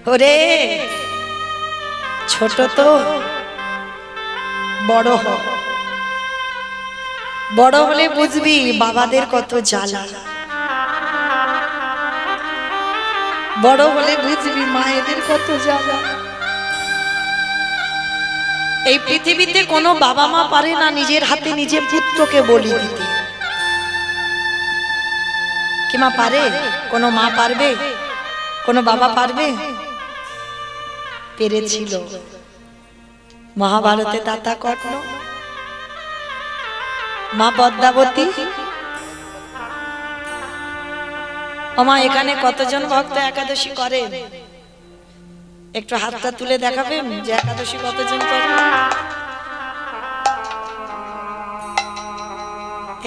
ওরে ছোট তো বড় হ, বড় হলে বুঝবি বাবাদের কত জ্বালা, বড় হলে বুঝবি মায়েদের কত জ্বালা। এই পৃথিবীতে কোনো বাবা মা পারে না নিজের হাতে নিজের পুত্রকে বলি দিতে। কি মা পারে? কোনো মা পারবে? কোনো বাবা পারবে? পেরেছিল মহাভারতে দাতা কর্ণ, মা পদ্মাবতী। ওমা এখানে কতজন ভক্ত একাদশী করে? একটু হাতটা তুলে দেখাবেন যে একাদশী কতজন করে?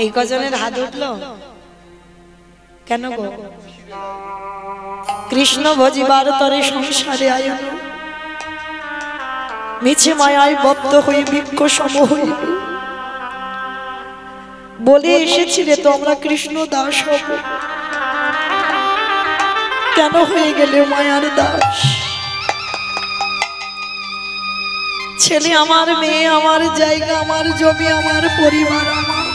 এই কজনের হাত উঠলো কেন গো? কৃষ্ণ ভজিবার তরে সংসারে আয়ন, মিছে মায়ায় বদ্ধ হয়ে বৃক্ষ সম হইল। বলে এসেছিলে তো আমরা কৃষ্ণ দাস হব, কেন হয়ে গেলে মায়ার দাস? ছেলে আমার, মেয়ে আমার, জায়গা আমার, জমি আমার, পরিবার আমার,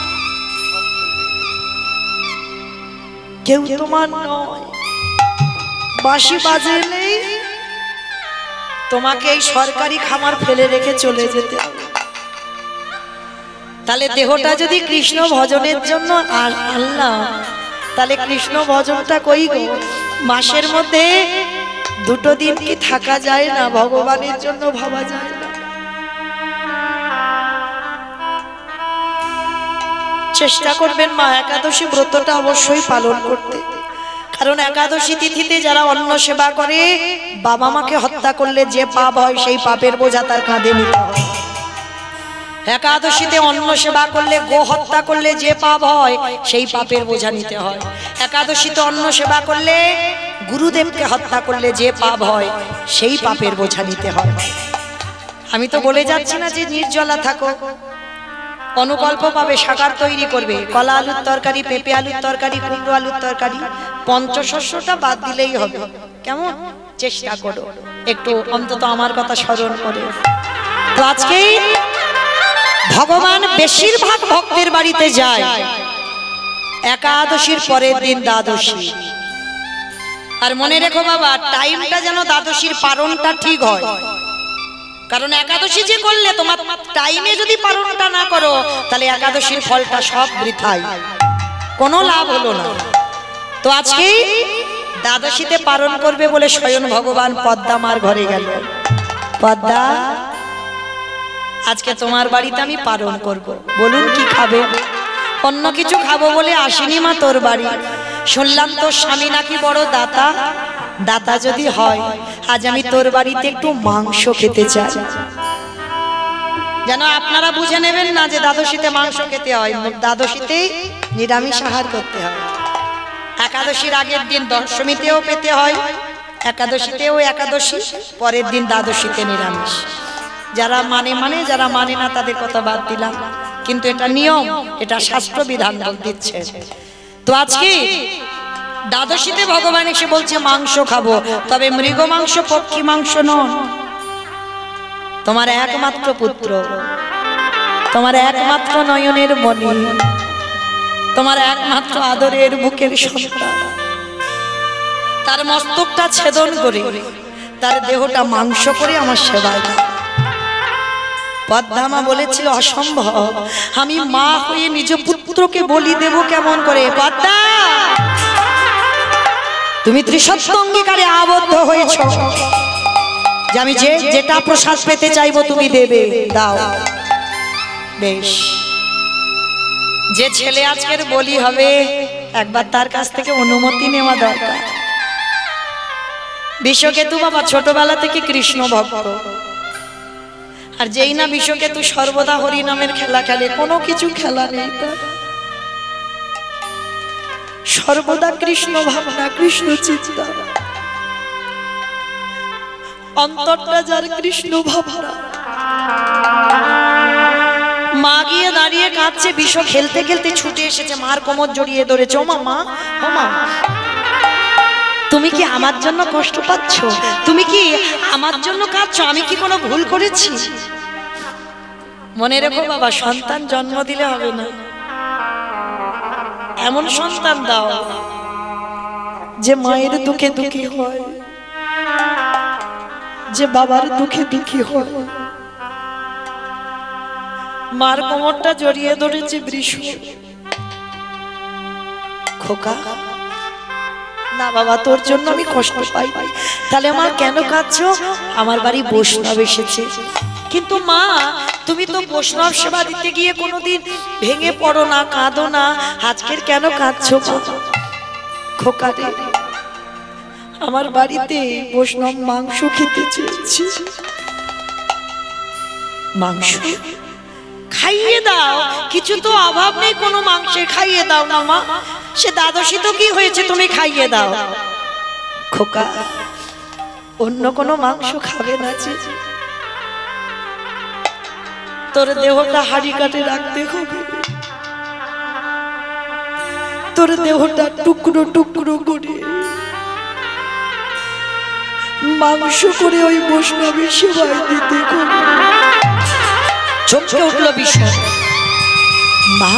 কেউ তোমার নয়। বাঁশি বাজলেই তোমাকে এই সরকারি খামার ফেলে রেখে চলে যেতে হবে। তাহলে দেহটা যদি কৃষ্ণ ভজনের জন্য আনলাম, তাহলে কৃষ্ণ ভজনটা কই গো? মাসের মধ্যে দুটো দিন কি থাকা যায় না? ভগবানের জন্য ভাবা যায় না? চেষ্টা করবেন মা একাদশী ব্রতটা অবশ্যই পালন করতে, কারণ একাদশী তিথিতে যারা অন্ন সেবা করে, বাবা মাকে হত্যা করলে যে পাপ হয় সেই পাপের বোঝা তার কাঁধে নিতে হয়। একাদশীতে অন্ন সেবা করলে, গো হত্যা করলে যে পাপ হয় সেই পাপের বোঝা নিতে হয়। একাদশীতে অন্ন সেবা করলে, গুরুদেবকে হত্যা করলে যে পাপ হয় সেই পাপের বোঝা নিতে হয়। আমি তো বলে যাচ্ছি না যে নির্জলা থাকো, অনুকল্প পাবে শাকার তৈরি করবে, কলা আলুর তরকারি, পেঁপে আলুর তরকারি, কুমড়ো আলুর তরকারি, পঞ্চশস্যটা বাদ দিলেই হবে। কেমন? চেষ্টা করো একটু অন্তত আমার কথা স্মরণ করে। তো আজকে ভগবান বেশিরভাগ ভক্তের বাড়িতে যায় একাদশীর পরের দিন দ্বাদশী। আর মনে রেখো বাবা, টাইমটা যেন দ্বাদশীর পারণটা ঠিক হয়, কারণ একাদশী যে করলে তোমার টাইমে যদি পালনটা না করো, তাহলে একাদশীর ফলটা সব বৃথাই, কোনো লাভ হলো না। তো আজকে দ্বাদশীতে পালন করবে বলে স্বয়ং ভগবান পদ্মা মার ঘরে গেল। পদ্মা, আজকে তোমার বাড়িতে আমি পালন করব, বলুন কি খাবে? অন্য কিছু খাবো বলে আসিনি মা তোর বাড়ি, শুনলাম তোর স্বামী নাকি বড় দাতা। দাতা যদি হয়, আজ আমি তোর বাড়িতে একটু মাংস খেতে চাই। যেন আপনারা বুঝে নেবেন না যে দ্বাদশীতে মাংস খেতে হয়, দ্বাদশীতে নিরামিষ আহার করতে হয়। একাদশীর আগের দিন দশমীতেও পেতে হয়, একাদশীতেও একাদশী, পরের দিন দ্বাদশীতে নিরামিষ। যারা মানে, যারা মানে না তাদের কথা বাদ দিলাম, কিন্তু এটা নিয়ম, এটা শাস্ত্র বিধান দিচ্ছে। তো আজকে দ্বাদশীতে ভগবান এসে বলছে মাংস খাবো, তবে মৃগ মাংস, পক্ষী মাংস নয়। তোমার একমাত্র পুত্র, তোমার একমাত্র নয়নের মণি, তোমার একমাত্র আদরের বুকের সন্তান, তার মস্তকটা ছেদন করে তার দেহটা মাংস করে আমার সেবায় দাও। পদ্মা মা বলেছিল অসম্ভব, আমি মা হয়ে নিজ পুত্রকে বলি দেব কেমন করে? পদ্মা, তুমি ত্রিসত্য অঙ্গীকারে আবদ্ধ হয়েছ যে আমি যেটা প্রসাদ পেতে চাইবো তুমি দেবে, দাও। বেশ, যে ছেলে আজকের বলি হবে একবার তার কাছ থেকে অনুমতি নেওয়া দরকার। বিশ্বকেতু বাবা ছোটবেলা থেকে কৃষ্ণ ভক্ত, আর যেই না বিশ্বকেতু সর্বদা হরি নামের খেলা খেলে, কোনো কিছু খেলা নেই তার, সর্বদা কৃষ্ণ ভাবনা, কৃষ্ণ চিন্তা, অন্তরটা যার কৃষ্ণ ভাবনা। মা গিয়ে দাঁড়িয়ে কাঁদছে, বিষ খেলতে খেলতে ছুটে এসেছে, মার কোমর জড়িয়ে ধরেছে। ও মা, ও মা, তুমি কি আমার জন্য কষ্ট পাচ্ছ? তুমি কি আমার জন্য কাঁদছো? আমি কি কোনো ভুল করেছি? মনে রেখো বাবা, সন্তান জন্ম দিলে হবে না, এমন সন্তান দাও যে মায়ের দুঃখে দুঃখী হয়, যে বাবার দুঃখে দুঃখী হয়। মার কোমরটা জড়িয়ে ধরেছে বৃষ। খোকা, না বাবা, তোর জন্য আমি কষ্ট পাই। তাহলে আমার কেন কাঁদছো? আমার বাড়ি বৈষ্ণব এসেছে। কিন্তু মা, তুমি তো বৈষ্ণব সেবা দিতে গিয়ে কোনোদিন ভেঙে পড়ো না, কাঁদো না, আজকের কেন কাঁদছো? খোকা রে, আমার বাড়িতে বৈষ্ণব মাংস খেতে চেয়েছি। মাংস খাইয়ে দাও, কিছু তো অভাব নেই কোনো মাংসে, খাইয়ে দাও না মা। সে দ্বাদশী তো কি হয়েছে, তুমি খাইয়ে দাও। খোকা, অন্য কোনো মাংস খাবে না যে, তোর দেহটা হাড়ি কাটে রাখতে হবে, তোর দেহটা টুকরো টুকরো করে মাংস করে ওই বৈষ্ণবের সেবায় দিতে হবে। চমকে উঠল বিষ্ণু। মা,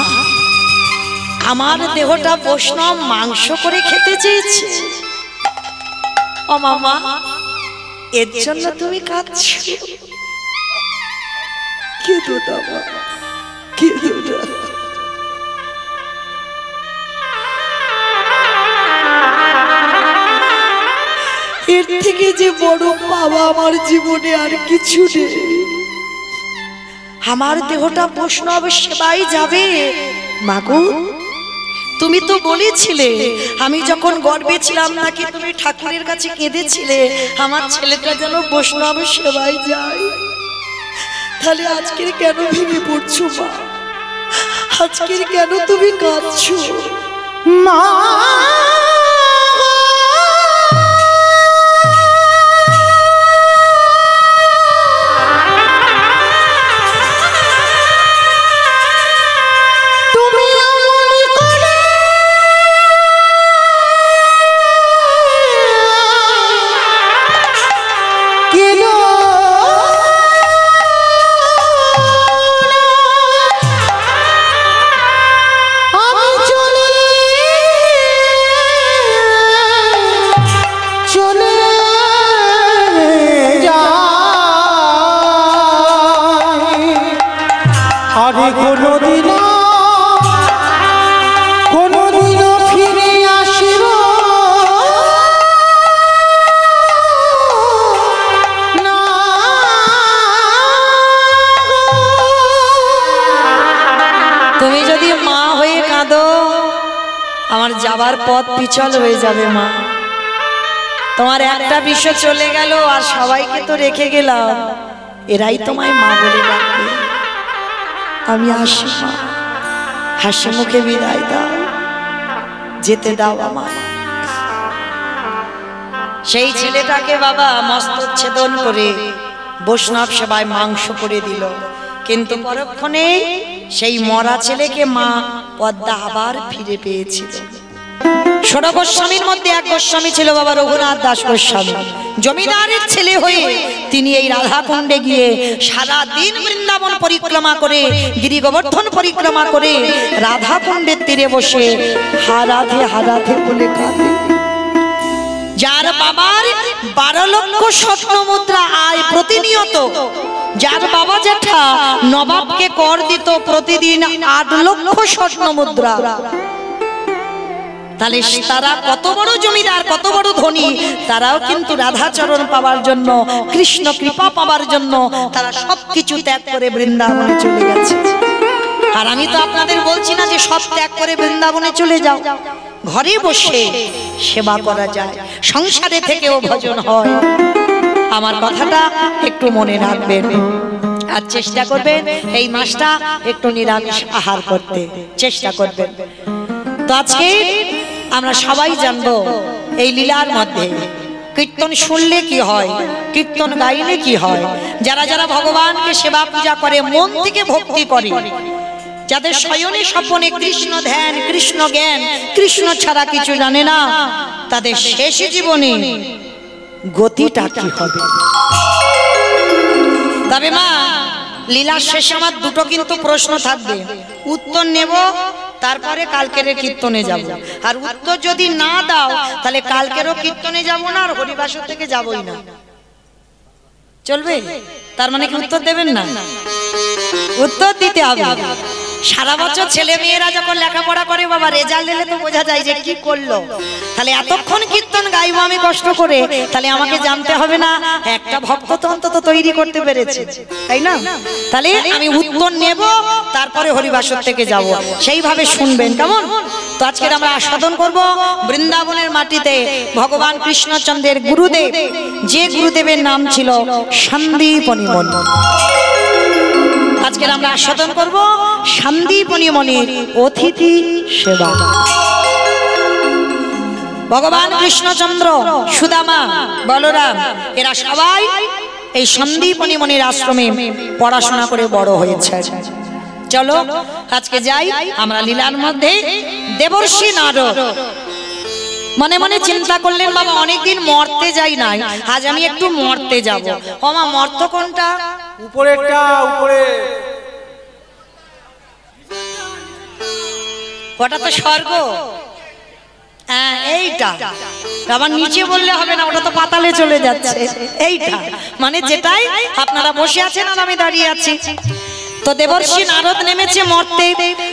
আমার দেহটা বৈষ্ণব মাংস করে খেতে চেয়েছে? ও মামা, এর জন্য তুমি কাঁদছো? কেঁদো না মা, কেঁদো না। এর থেকে যে বড় পাওয়া আমার জীবনে আর কিছু নেই। আমার দেহটা বৈষ্ণব সেবাই যাবে। মাগো, তুমি তো বলেছিলে, আমি যখন গর্ভে ছিলাম নাকি তুমি ঠাকুরের কাছে কেঁদেছিলে আমার ছেলেটা যেন বৈষ্ণব সেবাই যায়। তাহলে আজকের কেন ভেঙে পড়ছো মা? আজকের কেন তুমি কাঁদছো মা? যাবার পথ পিছল হয়ে যাবে মা। তোমার একটা বিষয় চলে গেল আর সবাইকে তো রেখে গেলাম, এরাই তোমায় মা বলে ডাকবে। আমি আসি মা, হাসি মুখে বিদায় দাও, যেতে দাও আমার। সেই ছেলেটাকে বাবা মস্তচ্ছেদন করে বৈষ্ণব সেবায় মাংস করে দিল, কিন্তু পরক্ষণে সেই মরা ছেলেকে মা পদ্মা আবার ফিরে পেয়েছিল। 16 গোস্বামীর মধ্যে এক গোস্বামী ছিল বাবা রঘুনাথ দাস গোস্বামী। জমিদারের ছেলে হয়ে তিনি এই রাধাকুণ্ডে গিয়ে সারা দিন বৃন্দাবন পরিক্রমা করে, গিরি গোবর্ধন পরিক্রমা করে রাধাকুণ্ডের তীরে বসে হারাধে হারাধে বলে কাঁদে। যার বাবার 12 লক্ষ স্বর্ণ মুদ্রা আয় প্রতিনিয়ত, যার বাবা জেঠা নবাবকে কর দিত প্রতিদিন 8 লক্ষ স্বর্ণ মুদ্রা, তাহলে তারা কত বড় জমিদার, কত বড় ধনী। তারাও কিন্তু রাধাচরণ পাওয়ার জন্য, কৃষ্ণ কৃপা পাওয়ার জন্য তারা সবকিছু ত্যাগ করে বৃন্দাবনে চলে গেছে। আর আমি তো আপনাদের বলছি না যে সব ত্যাগ করে বৃন্দাবনে চলে যাও, ঘরে বসে সেবা করা যায়, সংসারে থেকেও ভজন হয়। আমার কথাটা একটু মনে রাখবেন আর চেষ্টা করবেন এই মাসটা একটু নিরামিষ আহার করতে চেষ্টা করবেন। তো আজকে আমরা সবাই জানবো এই লীলার মধ্যে কীর্তন শুনলে কি হয়, কীর্তন গাইলে কি হয়। যারা যারা ভগবানকে সেবা পূজা করে, মন থেকে ভক্তি করে, যাদের শয়নে স্বপনে কৃষ্ণ ধ্যান, কৃষ্ণ জ্ঞান, কৃষ্ণ ছাড়া কিছু জানে না, তাদের শেষ জীবনে গতিটা কি হবে? তবে মা, লীলার শেষে আমার দুটো কিন্তু প্রশ্ন থাকবে, উত্তর নেব, তারপরে কালকের কীর্তনে যাব। আর উত্তর যদি না দাও তাহলে কালকেরও কীর্তনে যাব না, আর হরিবাসর থেকে যাবই না। চলবে? তার মানে কি উত্তর দেবেন না? উত্তর দিতে হবে। সারা বছর ছেলে মেয়েরা যখন লেখাপড়া করে বাবা, রেজাল্ট এলে তো বোঝা যায় যে কি করলো। তাহলে এতক্ষণ কীর্তন গাইবো আমি কষ্ট করে, তাহলে আমাকে জানতে হবে না একটা ভক্ত তো অন্তত তৈরি করতে পেরেছে, তাই না? তাহলে আমি উত্তর নেব, তারপরে হরিবাসর থেকে যাব, সেইভাবে শুনবেন, কেমন? তো আজকে আমরা আস্বাদন করব বৃন্দাবনের মাটিতে ভগবান কৃষ্ণচন্দ্রের গুরুদেব, যে গুরুদেবের নাম ছিল সন্দীপনী মুনি। আজকে আমরা আস্বাদন করব সন্দীপনী মুনির অতিথি সেবা। ভগবান কৃষ্ণচন্দ্র, সুদামা, বলরাম এরা সবাই এই সন্দীপনী মুনির আশ্রমে পড়াশোনা করে বড় হয়েছে। চলো আজকে যাই আমরা লীলার মধ্যে। দেবর্ষি নারদ মনে মনে চিন্তা করলেন, বাবা অনেকদিন মর্তে যাই নাই, আজ আমি একটু মর্তে যাব। ওমা, মর্ত কোনটা? উপরেরটা, উপরে। ওটা তো স্বর্গ। হ্যাঁ, এইটা। আবার নিচে বললে হবে না, ওটা তো পাতালে চলে যাচ্ছে। এইটা মানে যেটাই আপনারা বসে আছেন আর আমি দাঁড়িয়ে আছি। তো দেবর্ষি নারদ নেমেছে মর্তে,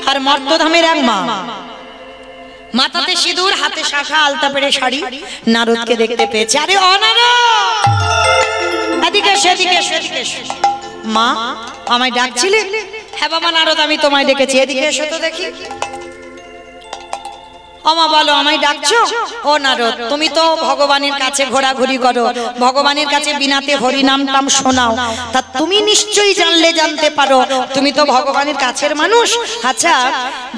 আর মর্তধামের এক মা, মাথাতে সিঁদুর, হাতে শাখা, আলতা পেড়ে শাড়ি, নারদকে দেখতে পেয়েছে। আরে ও নারদ, এদিকে সেদিকে সেদিকে। মা, আমায় ডাকছিলে? হ্যাঁ বাবা নারদ, আমি তোমায় ডেকেছি, এদিকে এসো তো দেখি। আমা বলো, আমায় ডাকছো? ও নারদ, তুমি তো ভগবানের কাছে ঘোরাঘুরি করো, ভগবানের কাছে বিনাতে হরি নাম টাম শোনাও, তা তুমি নিশ্চয়ই জানতে পারো, তুমি তো ভগবানের কাছের মানুষ। আচ্ছা,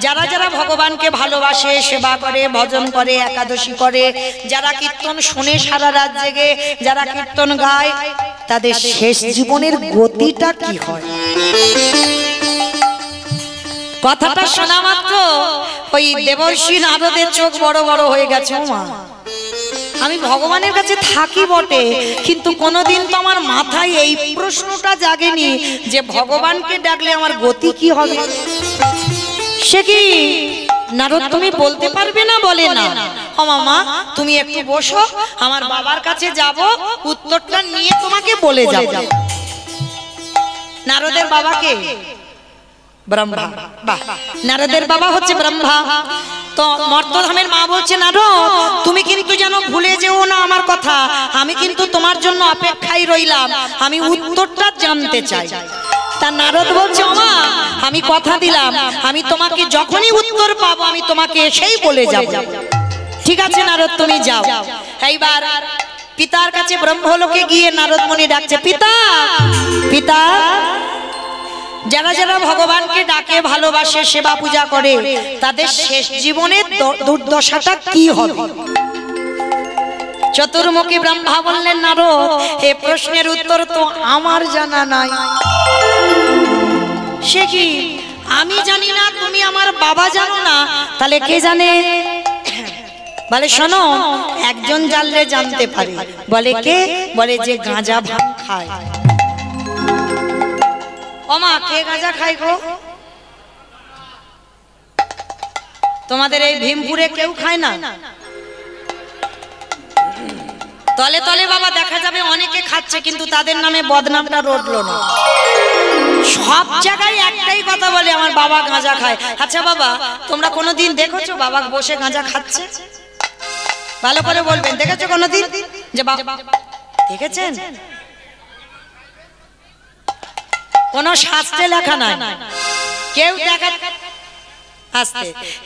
যারা যারা ভগবানকে ভালোবাসে, সেবা করে, ভজন করে, একাদশী করে, যারা কীর্তন শুনে সারা রাত জেগে, যারা কীর্তন গায়, তাদের শেষ জীবনের গতিটা কি হয়? কথাটা শোনা মাত্র ওই দেবর্ষি নারদের চোখ বড় বড় হয়ে গেছে। মা, আমি ভগবানের কাছে থাকি বটে, কিন্তু কোনোদিন তো আমার মাথায় এই প্রশ্নটা জাগেনি যে ভগবানকে ডাকলে আমার গতি কি হবে। সে কি নারদ, তুমি বলতে পারবে না? বলে না। ও মামা, তুমি একটু বসো, আমার বাবার কাছে যাব, উত্তরটা নিয়ে তোমাকে বলে যাব। নারদের বাবাকে ব্রহ্মা। বাহ, নারদের বাবা হচ্ছে ব্রহ্মা। তো মর্তধামের মা বলছে, নারদ তুমি কিন্তু যেন ভুলে যেও না আমার কথা, আমি কিন্তু তোমার জন্য অপেক্ষায় রইলাম, আমি উত্তরটা জানতে চাই। তা নারদ বলছে, মা আমি কথা দিলাম, আমি তোমাকে যখনই উত্তর পাবো আমি তোমাকে এসেই বলে যাব। ঠিক আছে নারদ, তুমি যাও। এইবার পিতার কাছে ব্রহ্মলোকে গিয়ে নারদ মুনি ডাকছে, পিতা পিতা। যারা যারা ভগবানকে ডাকে, ভালোবাসে, সেবা পূজা করে, তাদের শেষ জীবনের দুর্দশাটা কি হবে? চতুর্মুখী ব্রহ্মা বললেন, নারদ এই প্রশ্নের উত্তর তো আমার জানা নাই। সে কি, আমি জানি না, তুমি আমার বাবা জানো না, তাহলে কে জানে? বলে শোনো, একজন জানলে জানতে পারে। বলে কে? বলে যে গাঁজা ভাং খায়। ওমা, কে গাঁজা খায় গো? তোমাদের এই ভীমপুরে কেউ খায় না? তলে তলে বাবা দেখা যাবে অনেকে খাচ্ছে, কিন্তু তাদের নামে বদনামটা রটলো না। সব জায়গায় একটাই কথা বলে, আমার বাবা গাঁজা খায়। আচ্ছা বাবা, তোমরা কোনোদিন দেখেছো বাবা বসে গাঁজা খাচ্ছে? ভালো করে বলবেন, দেখেছো কোনোদিন যে বাবা? দেখেছেন? কোন শাস্ত্রে লেখা নাই, কেউ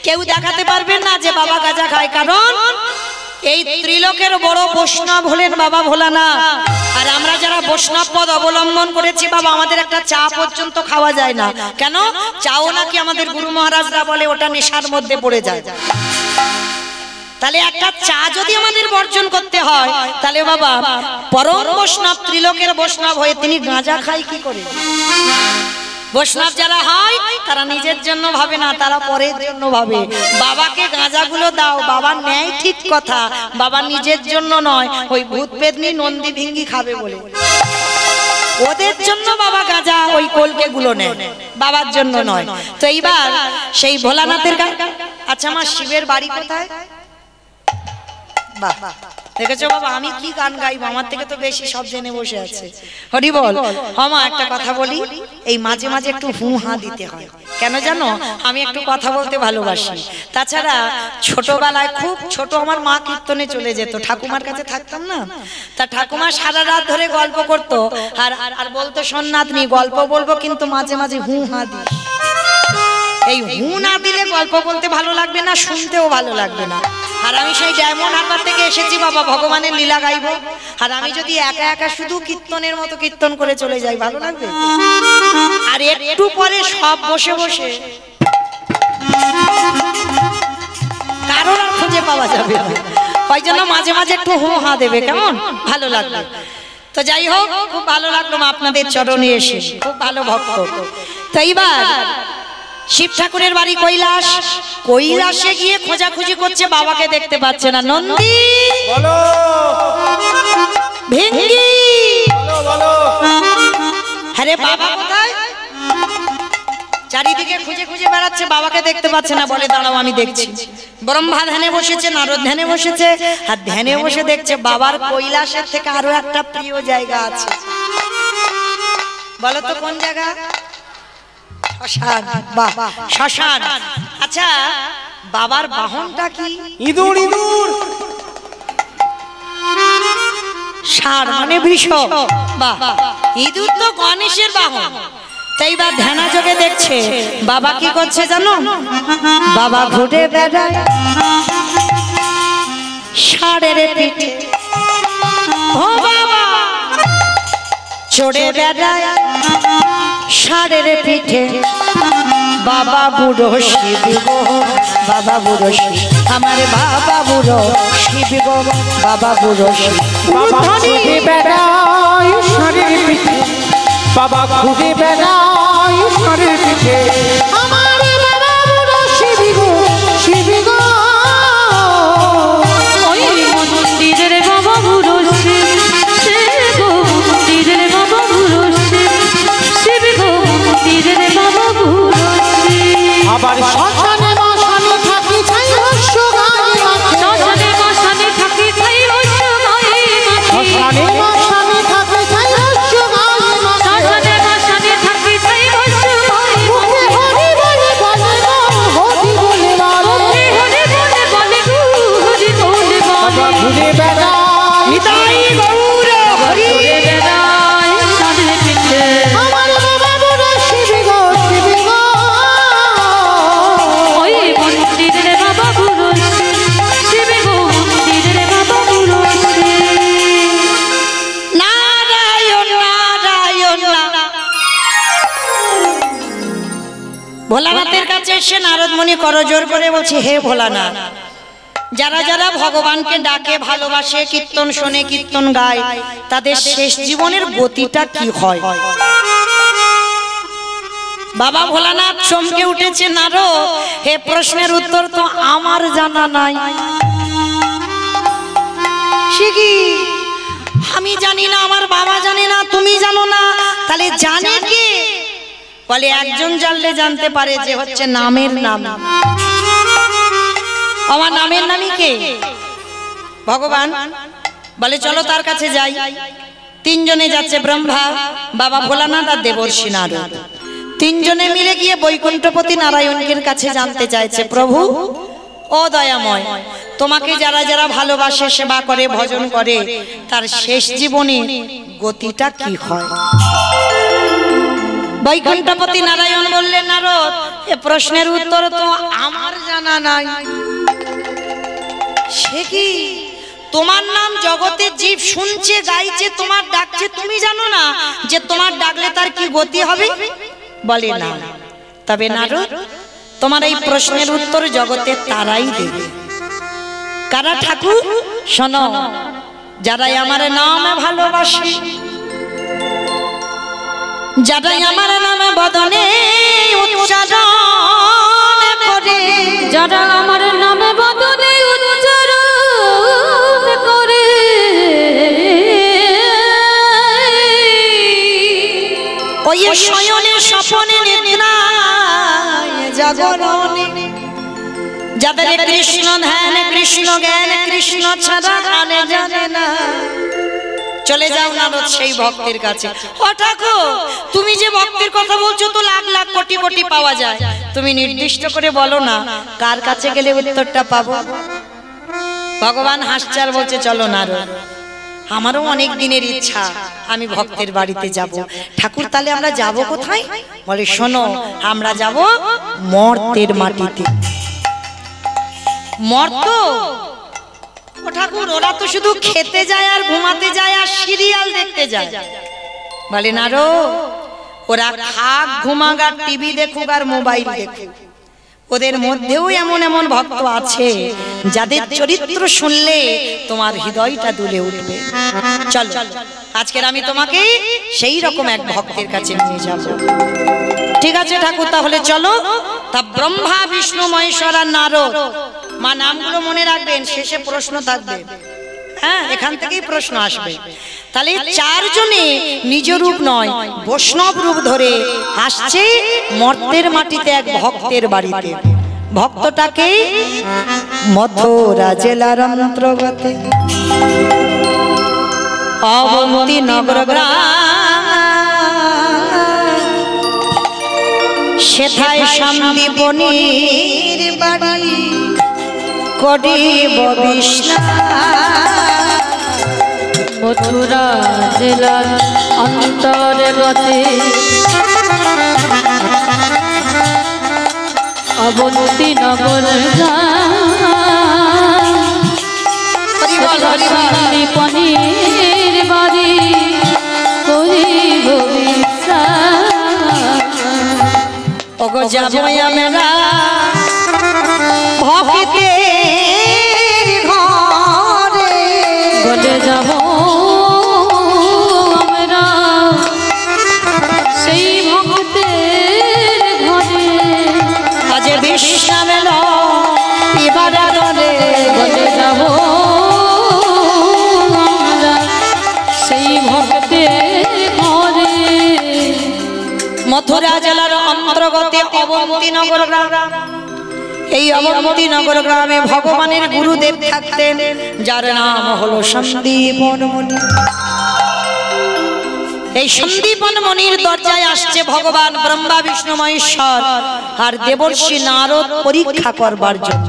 কেউ দেখাতে পারবেন না যে বাবা গাঁজা খায়। কারণ এই ত্রিলোকের বড় বৈষ্ণব হলেন বাবা ভোলানাথ, আর আমরা যারা বৈষ্ণব পদ অবলম্বন করেছি বাবা, আমাদের একটা চা পর্যন্ত খাওয়া যায় না। কেন? চাও নাকি আমাদের গুরু মহারাজরা বলে ওটা নেশার মধ্যে পড়ে যায়। তাহলে একটা চা যদি আমাদের বর্জন করতে হয়, তাহলে বাবা পরম বৈষ্ণব, ত্রিলোকের বৈষ্ণব হয়ে তিনি গাঁজা খায় কি করে? বৈষ্ণব যারা হয় তারা নিজের জন্য ভাবে না, তারা পরের জন্য ভাবে। বাবাকে গাঁজাগুলো দাও, বাবা নেয় ঠিক কথা, বাবা নিজের জন্য নয়, ওই ভূত পেতনি নন্দী ভিঙ্গি খাবে বলে ওদের জন্য বাবা গাঁজা ওই কলকে গুলো নেয়, বাবার জন্য নয়। তো এইবার সেই ভোলানাথের গান। আচ্ছা, আমার শিবের বাড়ি কোথায়? বাহ, দেখেছো বাবা, আমি কি গান গাইবো, আমার থেকে তো বেশি সব জেনে বসে আছে। হরি বল। আমা একটা কথা বলি, এই মাঝে মাঝে একটু হু হা দিতে হয়। কেন জানো? আমি একটু কথা বলতে ভালোবাসি। তাছাড়া ছোটবেলায় খুব ছোট আমার মা কীর্তনে চলে যেত, ঠাকুমার কাছে থাকতাম না, তা ঠাকুমা সারা রাত ধরে গল্প করতো আর আর বলতো সোননাথনি গল্প বলবো কিন্তু মাঝে মাঝে হু হা দিস। এই হু না দিলে গল্প বলতে ভালো লাগবে না, শুনতেও ভালো লাগবে না। আর আমি সেই ডায়মন্ড হারবার থেকে এসেছি বাবা ভগবানের লীলা গাইবো, আর আমি যদি একা একা শুধু কীর্তনের মতো কীর্তন করে চলে যাই ভালো লাগবে? আর একটু পরে সব বসে বসে কারোর আর খুঁজে পাওয়া যাবে না। ওই জন্য মাঝে মাঝে একটু হু হা দেবে, কেমন? ভালো লাগবে। তো যাই হোক, খুব ভালো লাগলো আপনাদের চরণে এসে, খুব ভালো ভক্ত। তো এইবার শিব ঠাকুরের বাড়ি কৈলাস, কৈলাসে গিয়ে খোঁজাখুঁজি করছে, বাবাকে দেখতে পাচ্ছে না। নন্দী বলো, ভিঙ্গি বলো, বলো। আরে বাবা কোথায়? চারিদিকে খুঁজে খুঁজে বেড়াচ্ছে, বাবাকে দেখতে পাচ্ছে না। বলে দাঁড়াও আমি দেখছি। ব্রহ্মা ধ্যানে বসেছে, নারদ ধ্যানে বসেছে, আর ধ্যানে বসে দেখছে বাবার কৈলাসের থেকে আরো একটা প্রিয় জায়গা আছে। বলো তো কোন জায়গা? শ্মশান। বাহ, শ্মশান। আচ্ছা, বাবার বাহনটা কি? ইঁদুর, ইঁদুর। ষাঁড় মানে বৃষ। বাহ, ইঁদুর তো গণেশের বাহন। তাই বা ধ্যানা যোগে দেখছে বাবা কি করছে জানো? বাবা ঘুরে বেড়ায় ষাঁড়ের পিঠে, ও বাবা চড়ে বেড়ায় ষাঁড়ের পিঠে। বাবা বুড়ো শিব গো, বাবা বুড়ো শিব, আমার বাবা বুড়ো শিব গো, বাবা বুড়ো শিব। বাবা ঘুরে বেড়ায় ষাঁড়ের পিঠে, বাবা ঘুরে বেড়ায় ষাঁড়ের পিঠে, আমার বাবা বুড়ো শিব গো, শিব গো। ওই মন্দিরের বাবা বুড়ো শিব, শিব গো মন্দিরের বাবা বুড়ো শিব, শিব গো মন্দিরের বাবা বুড়ো শিব। আবার শ্মশানে মশানে থাকি ছাই হস্য গায়ে মাখে, শ্মশানে মশানে থাকি ছাই হস্য গায়ে মাখে, শ্মশানে মশানে থাকি ছাই হস্য গায়ে মাখে, শ্মশানে মশানে থাকি ছাই হস্য গায়ে মুখে হরি বলে বলে গো, হরি বলে বলে, হরি বলে বলে গো, হরি বলে বাবা বলে। ঘুরে বেড়ায় নিতাই গৌর হরি। ঘুরে বেড়ায় ষাঁড়ের পিঠে, আমার বাবা বুড়ো শিব গো, শিব গো। ওই মন্দিরের বাবা বুড়ো শিব, শিব গো মন্দিরের বাবা বুড়ো শিব। নারায়ণ নারায়ণ নারায়ণ। ভোলানাথের কাছে এসে নারদমণি করজোর করে বলছে, হে ভোলানাথ, যারা যারা ভগবানকে ডাকে, ভালোবাসে, কীর্তন শোনে, কীর্তন গায়, তাদের শেষ জীবনের গতিটা কি হয়? বাবা ভোলানাথ চমকে উঠেছে। নারদ, হে প্রশ্নের উত্তর তো আমার জানা নাই। সে কি? আমি জানি না, আমার বাবা জানে না, তুমি জানো না, তাহলে জানে কে? বলে একজন জানলে জানতে পারে, যে হচ্ছে নামের নাম। আমার নামের নামই কে? ভগবান। বলে চলো তার কাছে যাই। তিনজনে যাচ্ছে, ব্রহ্মা, বাবা ভোলানাথ আর দেবর্ষি নারদ। তিনজনে মিলে গিয়ে বৈকুণ্ঠপতি নারায়ণের কাছে জানতে চাইছে, প্রভু ও দয়াময়, তোমাকে যারা যারা ভালোবাসে, সেবা করে, ভজন করে, তার শেষ জীবনে গতিটা কি হয়? বৈকুণ্ঠপতি নারায়ণ বললেন, নারদ, এ প্রশ্নের উত্তর তো আমার জানা নাই। সে কি? তোমার নাম জগতের জীব শুনছে, গাইছে, তোমার ডাকছে, তুমি জানো না যে তোমার ডাকলে তার কি গতি হবে? বলে না। তবে নারদ, তোমার এই প্রশ্নের উত্তর জগতের তারাই দেবে। কারা ঠাকুর? শোনো, যারাই আমার নাম ভালোবাসে, যারাই আমার নামে বদনে উচ্চারণ করে, যারা আমার নামে বদনে উচ্চারণ করে, ওই শয়নে স্বপনে নিদ্রায় জাগরণে, যাদের কৃষ্ণ ধ্যান কৃষ্ণ জ্ঞান কৃষ্ণ ছাড়া আনে জানে না, চলে যাও নারদ সেই ভক্তের কাছে। ও ঠাকুর, তুমি যে ভক্তের কথা বলছো তো লাখ লাখ কোটি কোটি পাওয়া যায়, তুমি নির্দিষ্ট করে বলো না কার কাছে গেলে উত্তরটা পাবো। ভগবান হাসছে আর বলছে চলো নারদ, আমারও অনেক দিনের ইচ্ছা আমি ভক্তের বাড়িতে যাব। ঠাকুর তাহলে আমরা যাব কোথায়? বলে শোনো, আমরা যাব মর্তের মাটিতে। মর্ত? ও ঠাকুর, ওরা তো শুধু খেতে যায় আর ঘুমাতে যায় আর সিরিয়াল দেখতে যায়। বলে না রো, ওরা খাক ঘুমাক আর টিভি দেখুক আর মোবাইল দেখুক, ওদের মধ্যেও এমন এমন ভক্ত আছে যাদের চরিত্র শুনলে তোমার হৃদয়টা দুলে উঠবে। চল, আজকের আমি তোমাকে সেই রকম এক ভক্তের কাছে নিয়ে যাব। ঠিক আছে ঠাকুর, তাহলে চলো। তা ব্রহ্মা বিষ্ণু মহেশ্বর আর নারদ, মা নামগুলো মনে রাখবেন, শেষে প্রশ্ন থাকবে। হ্যাঁ, এখান থেকেই প্রশ্ন আসবে। তাহলে চারজনে নিজ রূপ নয় বৈষ্ণব রূপ ধরে আসছে মর্তের মাটিতে এক ভক্তের বাড়িতে। ভক্তটাকে মথুরা জেলার অন্তর্গত অবন্তী নগর গ্রাম, সেথায় সন্দীপনীর বাড়ি করিব বিশ্রাম। মথুরা জেলার অন্তর্গতে অবন্তী নগর সন্দীপনীর বাড়ি করিব বিশ্রাম। ওগো যাবো আমরা ভক্তের ঘরে, বলে যাব আমরা সেই ভক্তের ঘরে, আজ বিশ্রাম এলো এবারে ধরে। বলে যাব আমরা সেই ভক্তের ঘরে। মথুরা জেলার অন্তর্গত অবন্তী নগর গ্রাম। এই অবন্তী নগর গ্রামে ভগবানের গুরুদেব থাকতেন, যার নাম হলো সন্দীপন মুনি। এই সন্দীপন মুনির দরজায় আসছে ভগবান ব্রহ্মা বিষ্ণু মহেশ্বর আর দেবর্ষি নারদ পরীক্ষা করবার জন্য।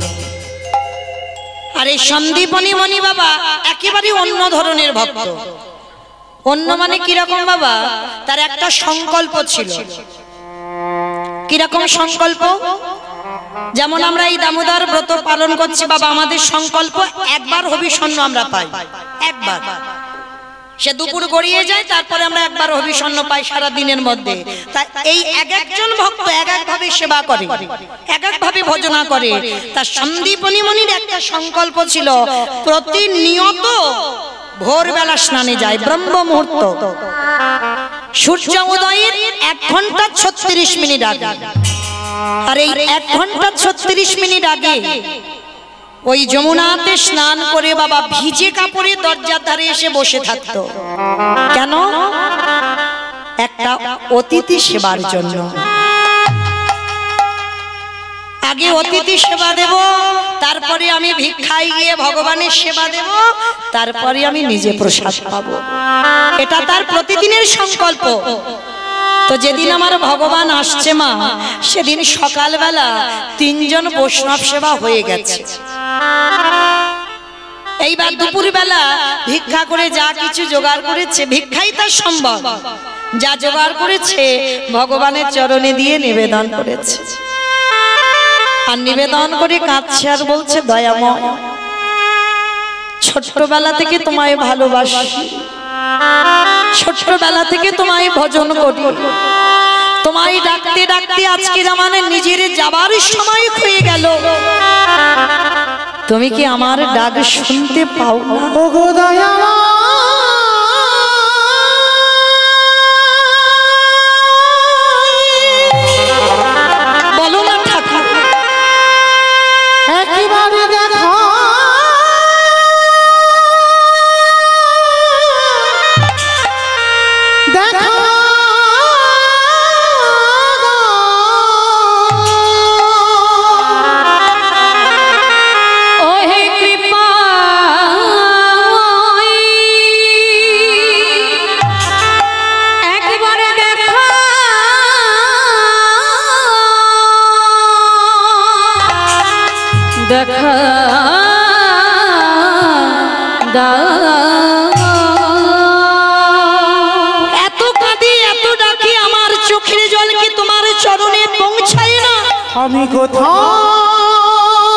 আর এই সন্দীপনী মুনি বাবা একেবারে অন্য ধরনের ভক্ত। অন্য মানে কিরকম বাবা? তার একটা সংকল্প ছিল। কিরকম সংকল্প? যেমন আমরা এই দামোদর ব্রত পালন করছি বাবা, আমাদের সংকল্প একবার হবিষণ্য আমরা পাই, একবার। সে দুপুর গড়িয়ে যায়, তারপরে আমরা একবার হবিষণ্য পাই সারা দিনের মধ্যে। তাই এই এক একজন ভক্ত এক এক ভাবে সেবা করে, এক এক ভাবে ভজনা করে। তার সন্দীপনী মুনির একটা সংকল্প ছিল, প্রতিনিয়ত ভোরবেলা স্নানে যায় ব্রহ্ম মুহূর্ত, সূর্য উদয়ের 1 ঘন্টা 36 মিনিট আগে। আর এই 1 ঘন্টা 36 মিনিট আগে ওই যমুনাতে স্নান করে বাবা ভিজে কাপড়ে দরজার ধারে এসে বসে থাকতো। কেন? একটা অতিথি সেবার জন্য। আগে অতিথি সেবা দেব, তারপরে আমি ভিক্ষায় গিয়ে ভগবানের সেবা দেব, তারপরে আমি নিজে প্রসাদ পাবো। এটা তার প্রতিদিনের সংকল্প। তো যেদিন আমার ভগবান আসছে মা, সেদিন সকালবেলা 3 জন বৈষ্ণব সেবা হয়ে গেছে। এইবার দুপুর বেলা ভিক্ষা করে যা কিছু জোগাড় করেছে, ভিক্ষাই তার সম্ভব, যা জোগাড় করেছে ভগবানের চরণে দিয়ে নিবেদন করেছে। আর নিবেদন করে কাঁদছে আর বলছে, দয়াময়, ছোটবেলা থেকে তোমায় ভালোবাসি, ছোটবেলা থেকে তোমায় ভজন করি, তোমায় ডাকতে ডাকতে আজকে আমার নিজের যাবার সময় হয়ে গেল। তুমি কি আমার ডাক শুনতে পাও না? ওগো দয়াময়, দেখা এত কাঁদি এত ডাকি আমার চোখের জল কি তোমার চরণে পৌঁছায় না? আমি কোথাও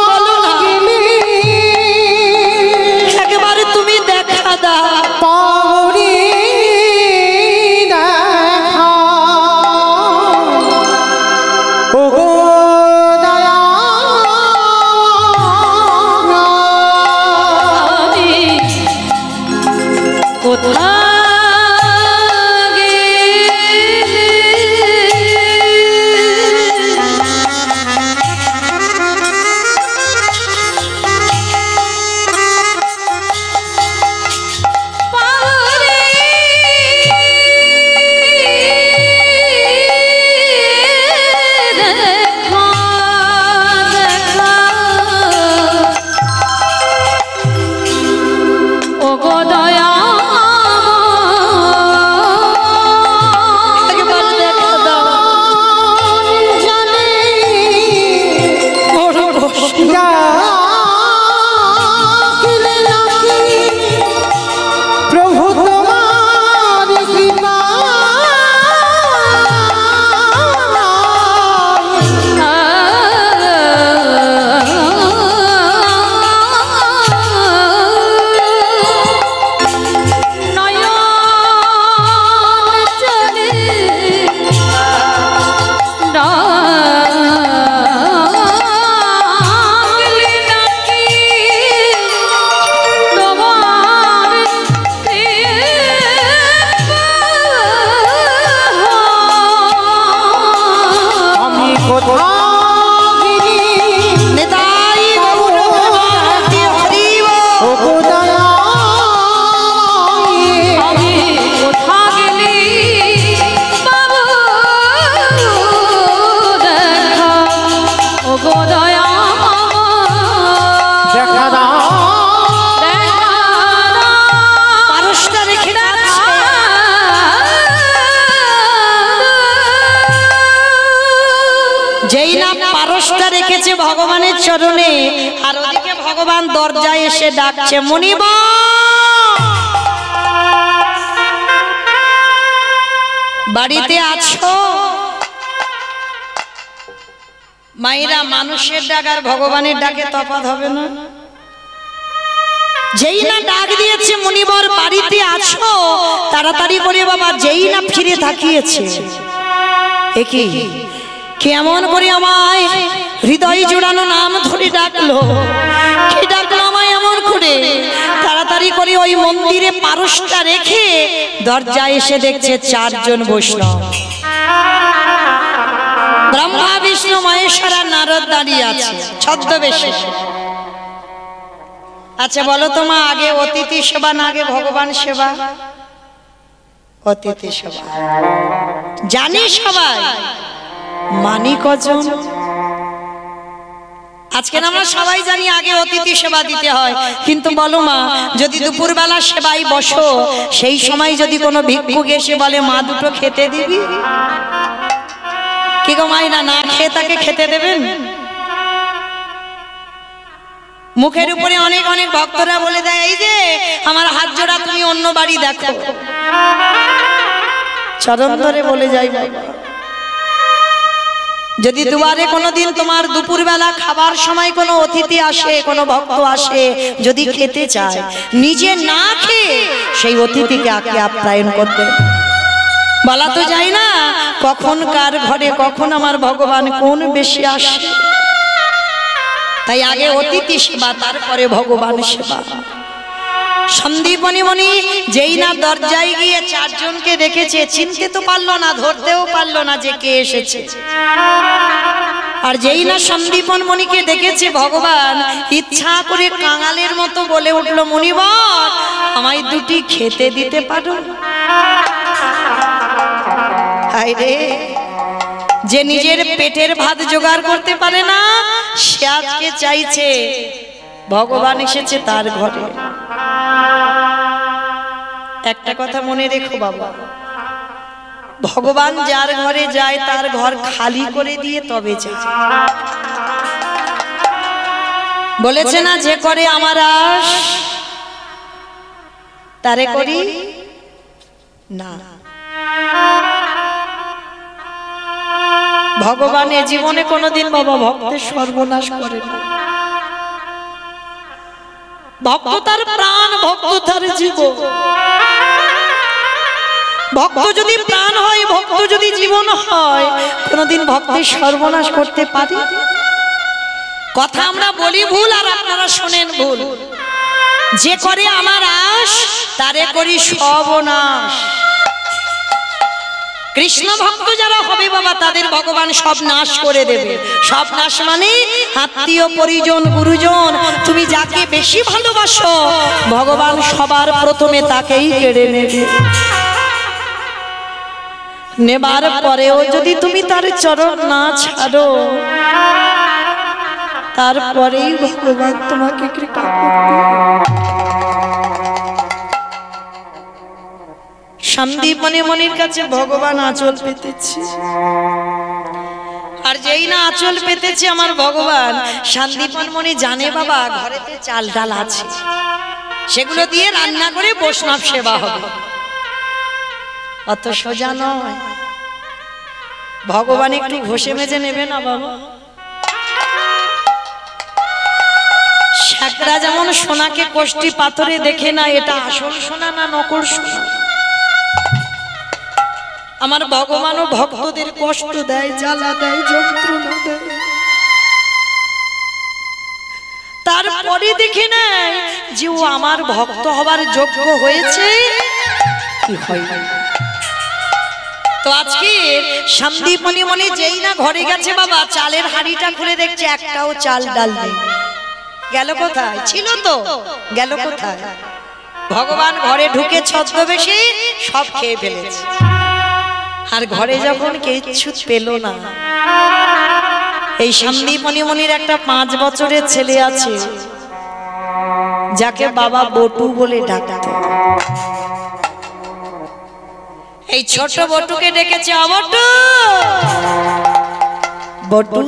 বলো না, একেবারে তুমি দেখা দাও। পাওনি দেখা ওগো দয়া কোথা ভগবানের চরণে, আর ওদিকে ভগবান দরজায় এসে ডাকছে, মুনিবা বাড়িতে আছো? মায়েরা, মানুষের ডাক আর ভগবানের ডাকে তফাৎ হবে না? যেই না ডাক দিয়েছে মুনিবর বাড়িতে আছো, তাড়াতাড়ি করে বাবা যেই না ফিরে তাকিয়েছে, একই কেমন করে আমায় হৃদয় জোড়ানো নাম ধরে ডাকলো, কি ডাকলো আমায় এমন করে? তাড়াতাড়ি করে ওই মন্দিরে পারসটা রেখে দরজায় এসে দেখছে চারজন বৈষ্ণব, ব্রহ্মা বিষ্ণু মহেশ্বর আর নারদ দাঁড়িয়ে আছে ছদ্মবেশে। আচ্ছা বলো তো মা, আগে অতিথি সেবা না আগে ভগবান সেবা? অতিথি সেবা জানি সবাই, মানি কজন? আজকে আমরা সবাই জানি আগে অতিথি সেবা দিতে হয়, কিন্তু বলো মা, যদি দুপুরবেলা সেবাই বসো, সেই সময় যদি কোনো ভিক্ষুক এসে বলে মা দুটো খেতে দিবি, কি গো মাইনা, না খেয়ে তাকে খেতে দেবেন? মুখের উপরে অনেক অনেক ভক্তরা বলে দেয়, এই যে আমার হাত জোড়া, তুমি অন্য বাড়ি দেখো। চরণ ধরে বলে যাই বাবা, যদি দুয়ারে কোনোদিন তোমার দুপুরবেলা খাবার সময় কোনো অতিথি আসে, কোনো ভক্ত আসে, যদি খেতে চায়, নিজে না খেয়ে সেই অতিথিকে আগে আপ্যায়ন করবে। বলা তো যায় না কখন কার ঘরে কখন আমার ভগবান কোন বেশি আসে, তাই আগে অতিথি সেবা, তারপরে ভগবান সেবা। সন্দীপনী মণি যেই না দরজায় গিয়ে চারজনকে দেখেছে, চিনতে তো পারলো না, ধরতেও পারলো না যে কে এসেছে। আর যেই না সন্দীপন মণিকে দেখেছে, ভগবান ইচ্ছা করে কাঙালের মতো বলে উঠলো, মুনিবর আমায় দুটি খেতে দিতে পারো? হায় রে, যে নিজের পেটের ভাত জোগাড় করতে পারে না, সে আজকে চাইছে ভগবান এসেছে তার ঘরে। একটা কথা মনে রেখো বাবা, ভগবান যার ঘরে যায় তার ঘর খালি করে দিয়ে তবে যায়। বলেছে না যে করে আমার আশ তারে করি না। ভগবান এ জীবনে কোনোদিন বাবা ভক্তের সর্বনাশ করে না। ভক্ত তার প্রাণ, ভক্ত তার জীবন। ভক্ত যদি প্রাণ হয়, ভক্ত যদি জীবন হয়, কোনোদিন ভক্তের সর্বনাশ করতে পারে? কথা আমরা বলি ভুল আর আপনারা শোনেন ভুল। যে করে আমার আশ তারে করি সর্বনাশ। কৃষ্ণ ভক্ত যারা হবে বাবা তাদের ভগবান সব নাশ করে দেবে। সব নাশ মানে আত্মীয় পরিজন গুরুজন, তুমি যাকে বেশি ভালোবাসো ভগবান সবার প্রথমে তাকেই কেড়ে নেবে। নেবার পরেও যদি তুমি তার চরণ না ছাড়ো তারপরেই ভগবান তোমাকে কৃপা করবে। সন্দীপনী মনির কাছে ভগবান আঁচল পেতেছে, আর যেই না আঁচল পেতেছে আমার ভগবান, সন্দীপন মনি জানে বাবা ঘরেতে চাল ডাল আছে, সেগুলো দিয়ে রান্না করে বৈষ্ণব সেবা হবে। অত সোজা নয়। ভগবান একটু ঘষে মেজে নেবে না বাবা। শাকরা যেমন সোনাকে কোষ্টি পাথরে দেখে না এটা আসল সোনা না নকল সোনা। আমার ভগবানও ভক্তদের কষ্ট দেয়, জ্বালা দেয়, যন্ত্রণা দেয়, তারপরে দেখে নেয় যে ও আমার ভক্ত হবার যোগ্য হয়েছে কি হয়। তো আজকে সন্দীপনী মনি যেই না ঘরে গেছে বাবা, চালের হাঁড়িটা খুলে দেখছে একটাও চাল ডাল নেই। গেল কোথায়? ছিল তো, গেল কোথায়? ভগবান ঘরে ঢুকে ছদ্মবেশে সব খেয়ে ফেলেছে। আর ঘরে যখন কিছু পেল না, এই সন্দীপনী মনির একটা 5 বছরের ছেলে আছে যাকে বাবা বটু বলে ডাকত। এই ছোট বটুকে ডেকেছে, বটু বটু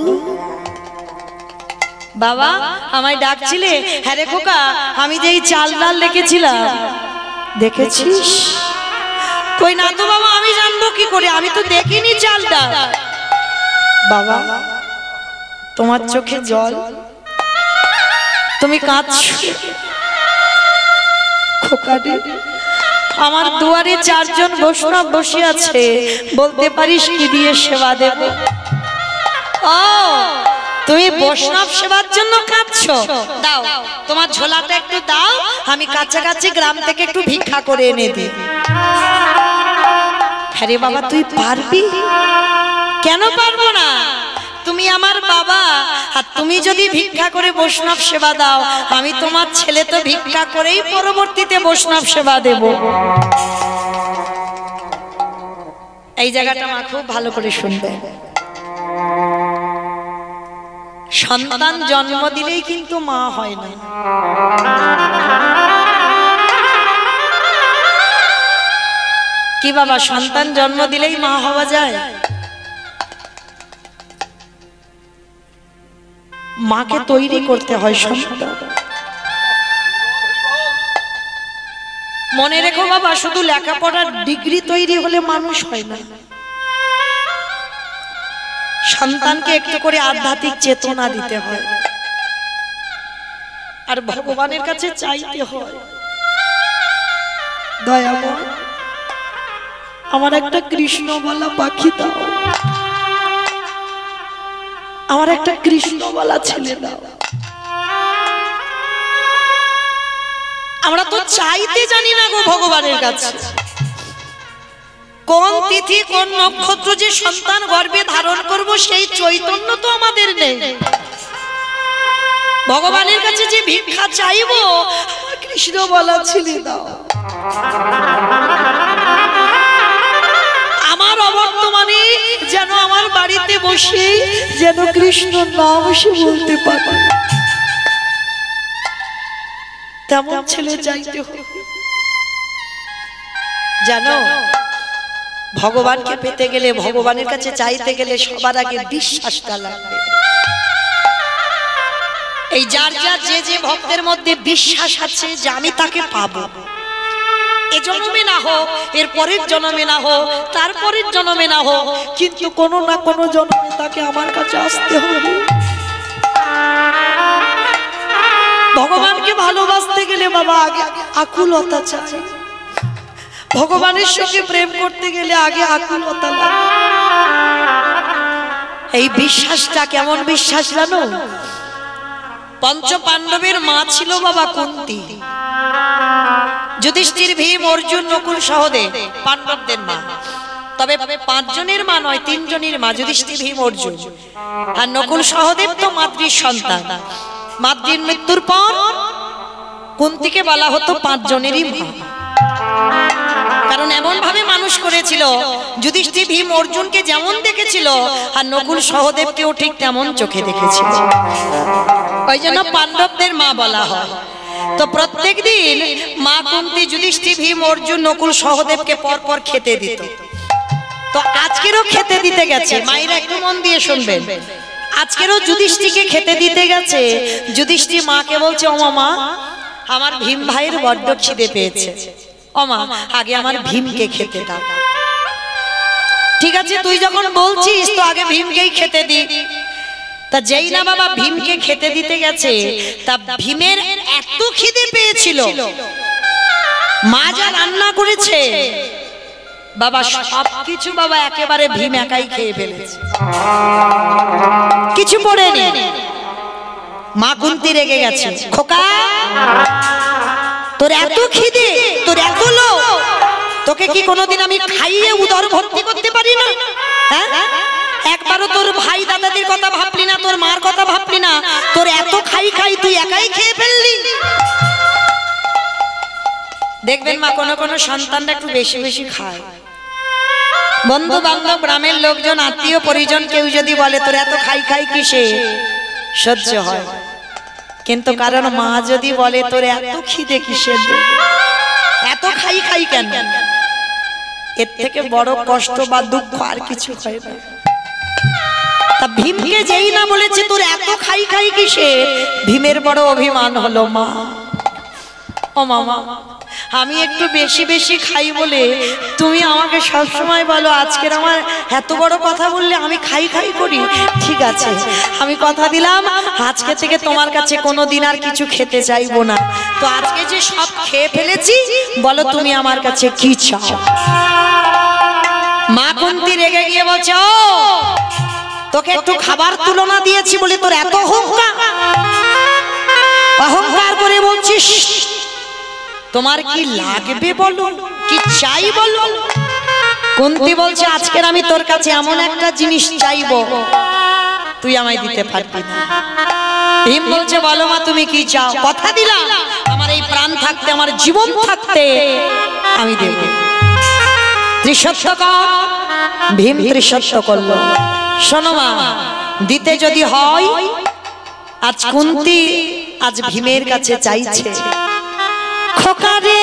বাবা আমায় ডাকছিলে? হ্যাঁ রে খোকা, আমি যে এই চাল ডাল রেখেছিলাম দেখেছিস? কই না তো বাবা, আমি জানবো কি করে, আমি তো দেখিনি চাল ডাল। বাবা তোমার চোখে জল, তুমি কাঁদছো। খোকা রে, আমার দুয়ারে 4 জন বৈষ্ণব বসে আছে, বলতে পারিস কি দিয়ে সেবা দেব? ও তুমি বৈষ্ণব সেবার জন্য কাঁদছো? দাও তোমার ঝোলাটা একটু দাও, আমি কাছাকাছি গ্রাম থেকে একটু ভিক্ষা করে এনে দিই। হ্যাঁ রে বাবা, তুই পারবি? কেন পারবো না? তুমি আমার বাবা, আর তুমি যদি ভিক্ষা করে বৈষ্ণব সেবা দাও, আমি তোমার ছেলে তো ভিক্ষা করেই পরবর্তীতে বৈষ্ণব সেবা দেব। এই জায়গাটা মা খুব ভালো করে শুনবে। সন্তান জন্ম দিলেই কিন্তু মা হয় না। কি বাবা, সন্তান জন্ম দিলেই মা হওয়া যায়? মাকে তৈরি করতে হয় সন্তান। মনে রেখো বাবা, শুধু লেখাপড়ার ডিগ্রি তৈরি হলে মানুষ হয় না। সন্তানকে একটু করে আধ্যাত্মিক চেতনা দিতে হয়, আর ভগবানের কাছে চাইতে হয়, দয়াময় আমার একটা কৃষ্ণবালা পাখি দাও, আমার একটা কৃষ্ণবালা ছেলে দাও। আমরা তো চাইতে জানি না গো ভগবানের কাছে। কোন তিথি কোন নক্ষত্র যে সন্তান গর্ভে ধারণ করব সেই চৈতন্য তো আমাদের নেই। ভগবানের কাছে যে ভিক্ষা চাইবো, কৃষ্ণবালা ছেলে দাও। আমার অবর্তমানে যেন আমার বাড়িতে বসে যেন কৃষ্ণ নাম সে বলতে পারে, তেমন ছেলে চাইতে হবে। জানো, ভগবানকে পেতে গেলে, ভগবানের কাছে চাইতে গেলে সবার আগে বিশ্বাসটা লাগবে। এই যার যার যে যে ভক্তের মধ্যে বিশ্বাস আছে যে আমি তাকে পাবো, এ জন্মে না হোক, এর পরের জন্মে না হোক, তারপরের জন্মে না হোক, কিন্তু কোনো না কোনো জন্মে তাকে আমার কাছে আসতে হবে। ভগবানকে ভালোবাসতে গেলে বাবা আগে আকুলতা চাই, ভগবানের সঙ্গে প্রেম করতে গেলে আগে আকুলতা লাগে। এই বিশ্বাসটা কেমন বিশ্বাস জানো? পঞ্চ পাণ্ডবের মা ছিল বাবা কুন্তী, যুধিষ্ঠির, ভীম, অর্জুন, নকুল, সহদেব পাণ্ডবদের মা। তবে 5 জনের মা নয়, 3 জনের মা, যুধিষ্ঠির, ভীম, অর্জুন। আর নকুল সহদেব তো মাতৃ সন্তান। মাতৃর মৃত্যুর পর কুন্তীকে বলা হতো 5 জনেরই মা, কারণ এমন ভাবে মানুষ করেছিল, যুধিষ্ঠির, ভীম, অর্জুনকে যেমন দেখেছিল আর নকুল সহদেবকেও ঠিক তেমন চোখে দেখেছিল, ওই জন্য পাণ্ডবদের মা বলা হয়। তো প্রত্যেক দিন মা কুন্তী যুধিষ্ঠির, ভীম, অর্জুন, নকুল সহদেবকে পরপর খেতে দিত। তো আজকেরও খেতে দিতে গেছে, মায়েরা একটু মন দিয়ে শুনবেন, আজকেরও যুধিষ্ঠিরকে খেতে দিতে গেছে। যুধিষ্ঠির মাকে বলছে, ও মা, আমার ভীম ভাইয়ের বড্ড খিদে পেয়েছে, ও মা আগে আমার ভীমকে খেতে দাও। ঠিক আছে, তুই যখন বলছিস তো আগে ভীমকেই খেতে দি। তা যেই না বাবা ভীমকে খেতে দিতে গেছে, তা ভীমের এত খিদে পেয়েছিল, মা যা রান্না করেছে বাবা সবকিছু বাবা একেবারে ভীম একাই খেয়ে ফেলেছে, কিছু পড়েনি। মা কুন্তী রেগে গেছে, খোকা তোর এত খিদে, তোর এত লোভ, তোকে কি কোনোদিন আমি খাইয়ে উদর ভর্তি করতে পারি না? হ্যাঁ, একবারও তোর ভাই দাদাদের কথা ভাবলি না, তোর মার কথা ভাবলি না, তোর এত খাই খাই তুই একাই খেয়ে ফেললি। দেখবেন মা কোনো কোনো সন্তানরা একটু বেশি বেশি খায়, বন্ধু বান্ধব, গ্রামের লোকজন, আত্মীয় পরিজন কেউ যদি বলে তোর এত খাই খাই কিসে, সহ্য হয়। কিন্তু কারণ মা যদি বলে তোর এত খিদে কিসের, এত খাই খাই কেন, এর থেকে বড় কষ্ট বা দুঃখ আর কিছু হয় না। তা ভীমকে যেই না বলেছে তোর এত খাই খাই কিসে, ভীমের বড় অভিমান হলো। মা, ও মামা, আমি একটু বেশি বেশি খাই বলে তুমি আমাকে সবসময় বলো আজকের আমার এত বড় কথা বললে আমি খাই খাই করি। ঠিক আছে, আমি কথা দিলাম আজকে থেকে তোমার কাছে কোনোদিন আর কিছু খেতে চাইবো না। তো আজকে যে সব খেয়ে ফেলেছি, বলো তুমি আমার কাছে কি চাও? মা কুন্তী রেগে গিয়ে বলছে, ও তোকে একটু খাবার তুলনা দিয়েছি বলে তোর এত অহংকার, অহংকার করে বলছিস তোমার কি লাগবে বলো, কি চাই বলো? কুন্তী বলছে, আজকের আমি তোর কাছে এমন একটা জিনিস চাইবো তুই আমায় দিতে পারবি না। ভীম বলছে, বলো মা তুমি কি চাও? কথা দিলাম আমার এই প্রাণ থাকতে, আমার জীবন থাকতে আমি দেব। ত্রিসত্য কর। ভীম ত্রিসত্য করলো। শোনো মা, দিতে যদি হয়, আজ কুন্তী আজ ভীমের কাছে চাইছে, খোকারে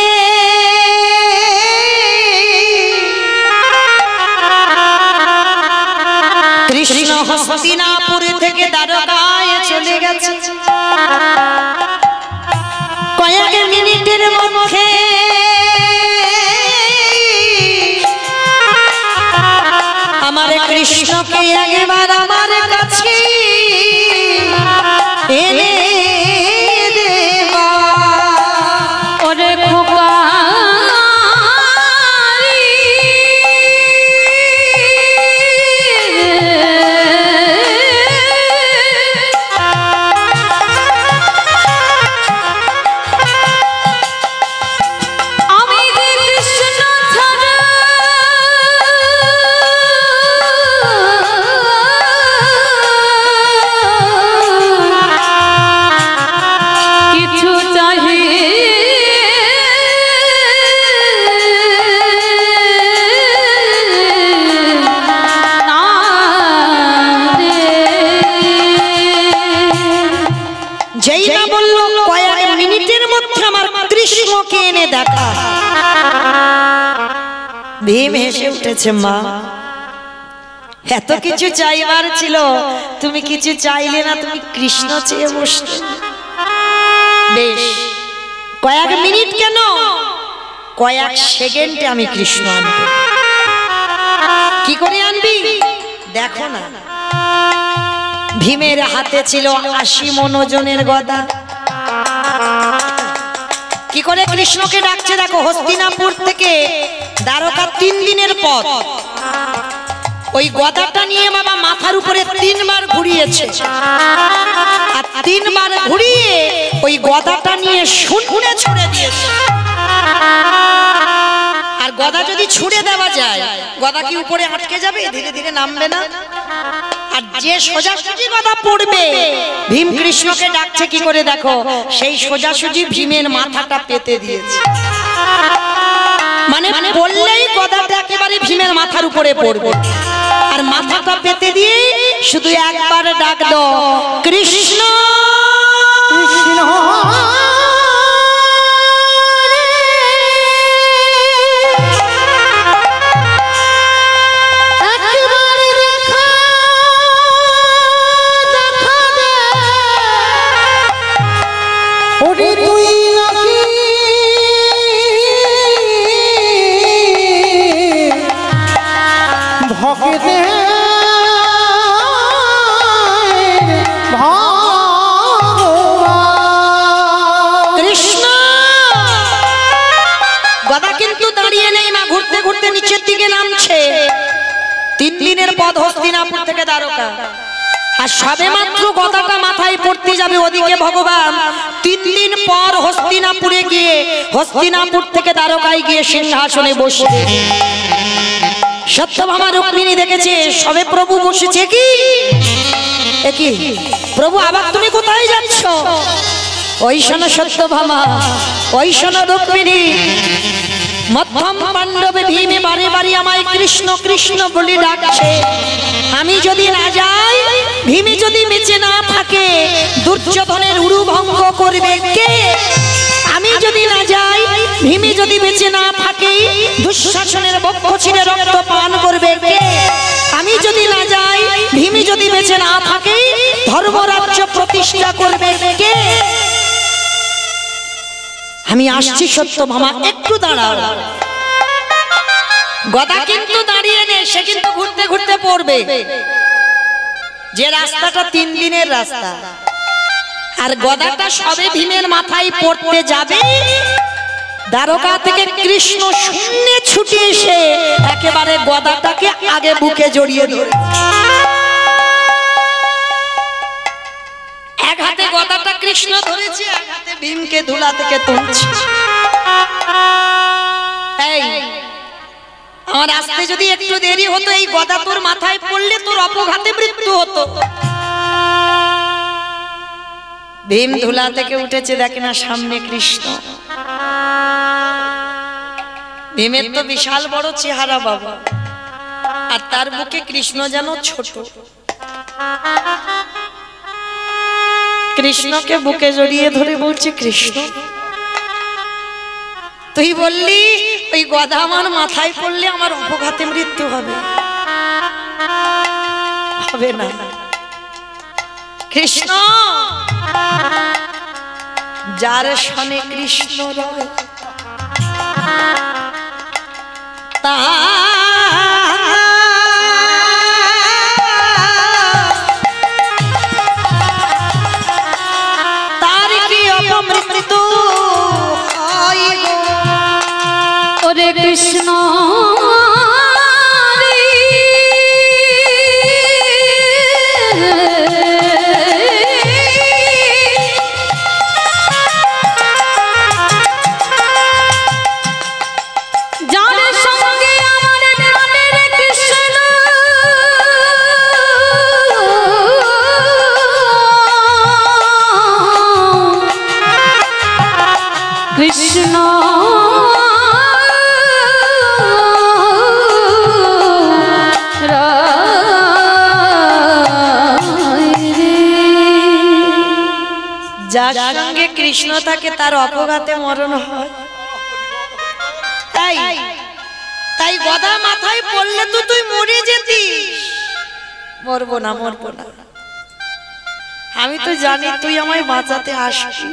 কৃষ্ণ হস্তিনাপুর থেকে দ্বারকায় চলে গেছে, কয়েক মিনিটের মধ্যে আমার কৃষ্ণকে একবার আমার কাছে এনে দেবা। ওরে খোকা ভীম হেসে উঠেছে, মা এত কিছু চাইবার ছিল, তুমি কিছু চাইলে না, তুমি কৃষ্ণ চেয়ে বসলে। বেশ, কয়েক মিনিট কেন, কয়েক সেকেন্ডে আমি কৃষ্ণ আনব। কি করে আনবি দেখো না। ভীমের হাতে ছিল 80 মণ ওজনের গদা। কি করে কৃষ্ণকে ডাকছে দেখো। হস্তিনাপুর থেকে দ্বারকা 3 দিনের পথ। ওই গদাটা নিয়ে বাবা মাথার উপরে 3 বার ঘুরিয়েছে, আর 3 বার ঘুরিয়ে ওই গদাটা নিয়ে শুনে ছুড়ে দিয়েছে। আর গদা যদি ছুড়ে দেওয়া যায়, গদা কি উপরে আটকে যাবে, ধীরে ধীরে নামবে না? আর যে সোজাসুজি গদা পড়বে, ভীম কৃষ্ণকে ডাকছে কি করে দেখো, সেই সোজাসুজি ভীমের মাথাটা পেতে দিয়েছে। মানে বললেই গদাটা একেবারে ভীমের মাথার উপরে পড়বে। আর মাথাটা পেতে দিয়ে শুধু একবার ডাক দাও, কৃষ্ণ কৃষ্ণ। নিচের দিকে নামছে। 3 দিনের পথ হস্তিনাপুর থেকে দ্বারকা, আর সবে মাত্র গদাটা মাথায় পড়তে যাবে, ওদিকে ভগবান 3 দিন পর হস্তিনাপুরে গিয়ে, হস্তিনাপুর থেকে দ্বারকায় গিয়ে সিংহাসনে বসে। সত্যভামা রুক্মিণী দেখেছে সবে প্রভু বসেছে। কি একই প্রভু, আবার তুমি কোথায় যাচ্ছ? ওই শোনো সত্যভামা, ওই শোনো রুক্মিণী, মধ্যম পাণ্ডবে ভীমে বারে বারে আমায় কৃষ্ণ কৃষ্ণ বলে ডাকছে। আমি যদি না যাই, ভীমে যদি বেঁচে না থাকে, দুর্যোধনের উরু ভঙ্গ করবে কে? আমি যদি না যাই, ভীমে যদি বেঁচে না থাকে, দুঃশাসনের বক্ষ ছিঁড়ে রক্ত পান করবে কে? আমি যদি না যাই, ভীমে যদি বেঁচে না থাকে, ধর্মরাজ্য প্রতিষ্ঠা করবে কে? আমি আসছি সত্যভামা, একটু দাঁড়াও। গদা কিন্তু দাঁড়িয়ে নেই, সে কিন্তু ঘুরতে ঘুরতে পড়বে। যে রাস্তাটা 3 দিনের রাস্তা, আর গদাটা সবে ভীমের মাথায় পড়তে যাবে, দ্বারকা থেকে কৃষ্ণ শূন্যে ছুটে এসে একেবারে গদাটাকে আগে বুকে জড়িয়ে ধরে। এক হাতে গদাটা কৃষ্ণ ধরেছে, এক হাতে ভীমকে ধুলা থেকে তুলছে। এই আমার আসতে যদি একটু দেরি হতো, এই গদা তোর মাথায় পড়লে তোর অপঘাতে মৃত্যু হতো। ভীম ধুলা থেকে উঠেছে, দেখে না সামনে কৃষ্ণ। ভীমের তো বিশাল বড় চেহারা বাবা, আর তার বুকে কৃষ্ণ যেন ছোট। কৃষ্ণকে বুকে জড়িয়ে ধরে বলছে, কৃষ্ণ তুই বললি ওই গদা আমার মাথায় পড়লে আমার অপঘাতে মৃত্যু হবে, হবে না। কৃষ্ণ যার সনে কৃষ্ণ রয়, তার কি অপমৃত্যু হয় গো। ওরে কৃষ্ণ কৃষ্ণ যার সঙ্গে কৃষ্ণ থাকে তার অপঘাতে মরণ হয়। তাই গদা মাথায় পড়লে তো তুই মরে যেতিস, মরবো না মরবো না। আমি তো জানি তুই আমায় বাঁচাতে আসবি।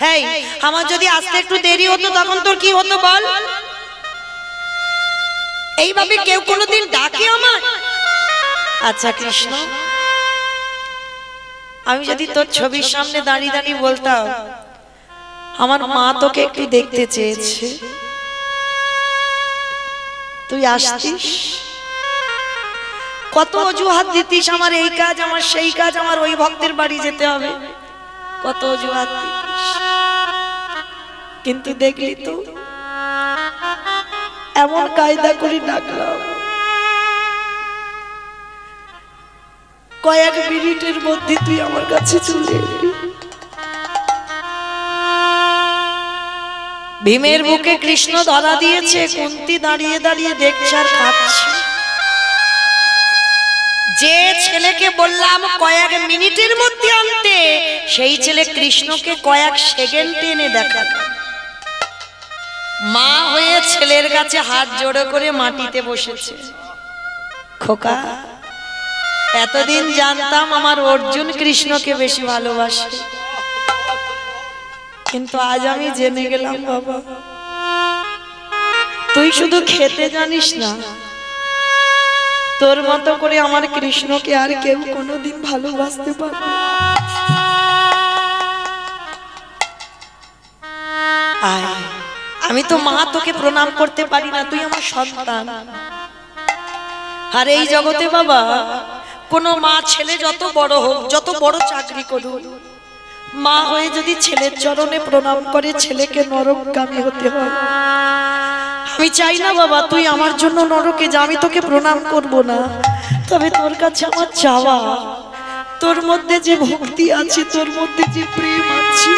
হেই, আমার যদি আসতে একটু দেরি হতো তখন তোর কি হতো বল? এইভাবে কেউ কোনোদিন ডাকে আমার? আচ্ছা কৃষ্ণ, আমি যদি তোর ছবির সামনে দাঁড়িয়ে দাঁড়িয়ে বলতাম আমার মা তোকে একটু দেখতে চেয়েছে, তুই আসতিস? কত অজুহাত দিতিস, আমার এই কাজ, আমার সেই কাজ, আমার ওই ভক্তের বাড়ি যেতে হবে, কত অজুহাত দিতিস। কিন্তু দেখলি তো এমন কায়দা করে ডাকলাম, কয়েক মিনিটের মধ্যে তুই আমার কাছে চলে এলি। ভীমের বুকে কৃষ্ণ ধরা দিয়েছে, কুন্তি দাঁড়িয়ে দাঁড়িয়ে দেখছে আর খাচ্ছে। যে ছেলেকে বললাম কয়েক মিনিটের মধ্যে আনতে, সেই ছেলে কৃষ্ণকে কয়েক সেকেন্ডে এনে দেখালো। মা হয়ে ছেলের কাছে হাত জোড়ো করে মাটিতে বসেছে। খোকা, এতদিন জানতাম আমার অর্জুন কৃষ্ণকে বেশি ভালোবাসে, কিন্তু আজ আমি জেনে গেলাম বাবা, তুই শুধু খেতে জানিস না, তোর মতো করে আমার কৃষ্ণকে আর কেউ কোনোদিন ভালোবাসতে পারবে না। আয়, আমি তো মা, তোকে প্রণাম করতে পারি না, তুই আমার সন্তান। আর এই জগতে বাবা কোনো মা ছেলে যত বড় হোক, যত বড় চাকরি করুক, মা হয়ে যদি ছেলের চরণে প্রণাম করে ছেলেকে নরকগামী হতে হয়। আমি চাই না বাবা তুই আমার জন্য নরকে যা, আমি তোকে প্রণাম করব না, তবে তোর কাছে আমার চাওয়া, তোর মধ্যে যে ভক্তি আছে, তোর মধ্যে যে প্রেম আছে,